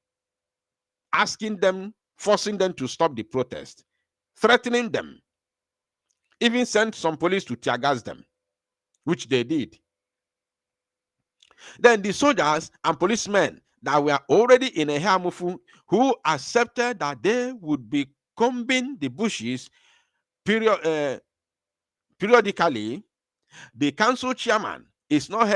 asking them, forcing them to stop the protest, threatening them, even sent some police to tear gas them, which they did. Then the soldiers and policemen that were already in a Hamufu, who accepted that they would be combing the bushes periodically, the council chairman is not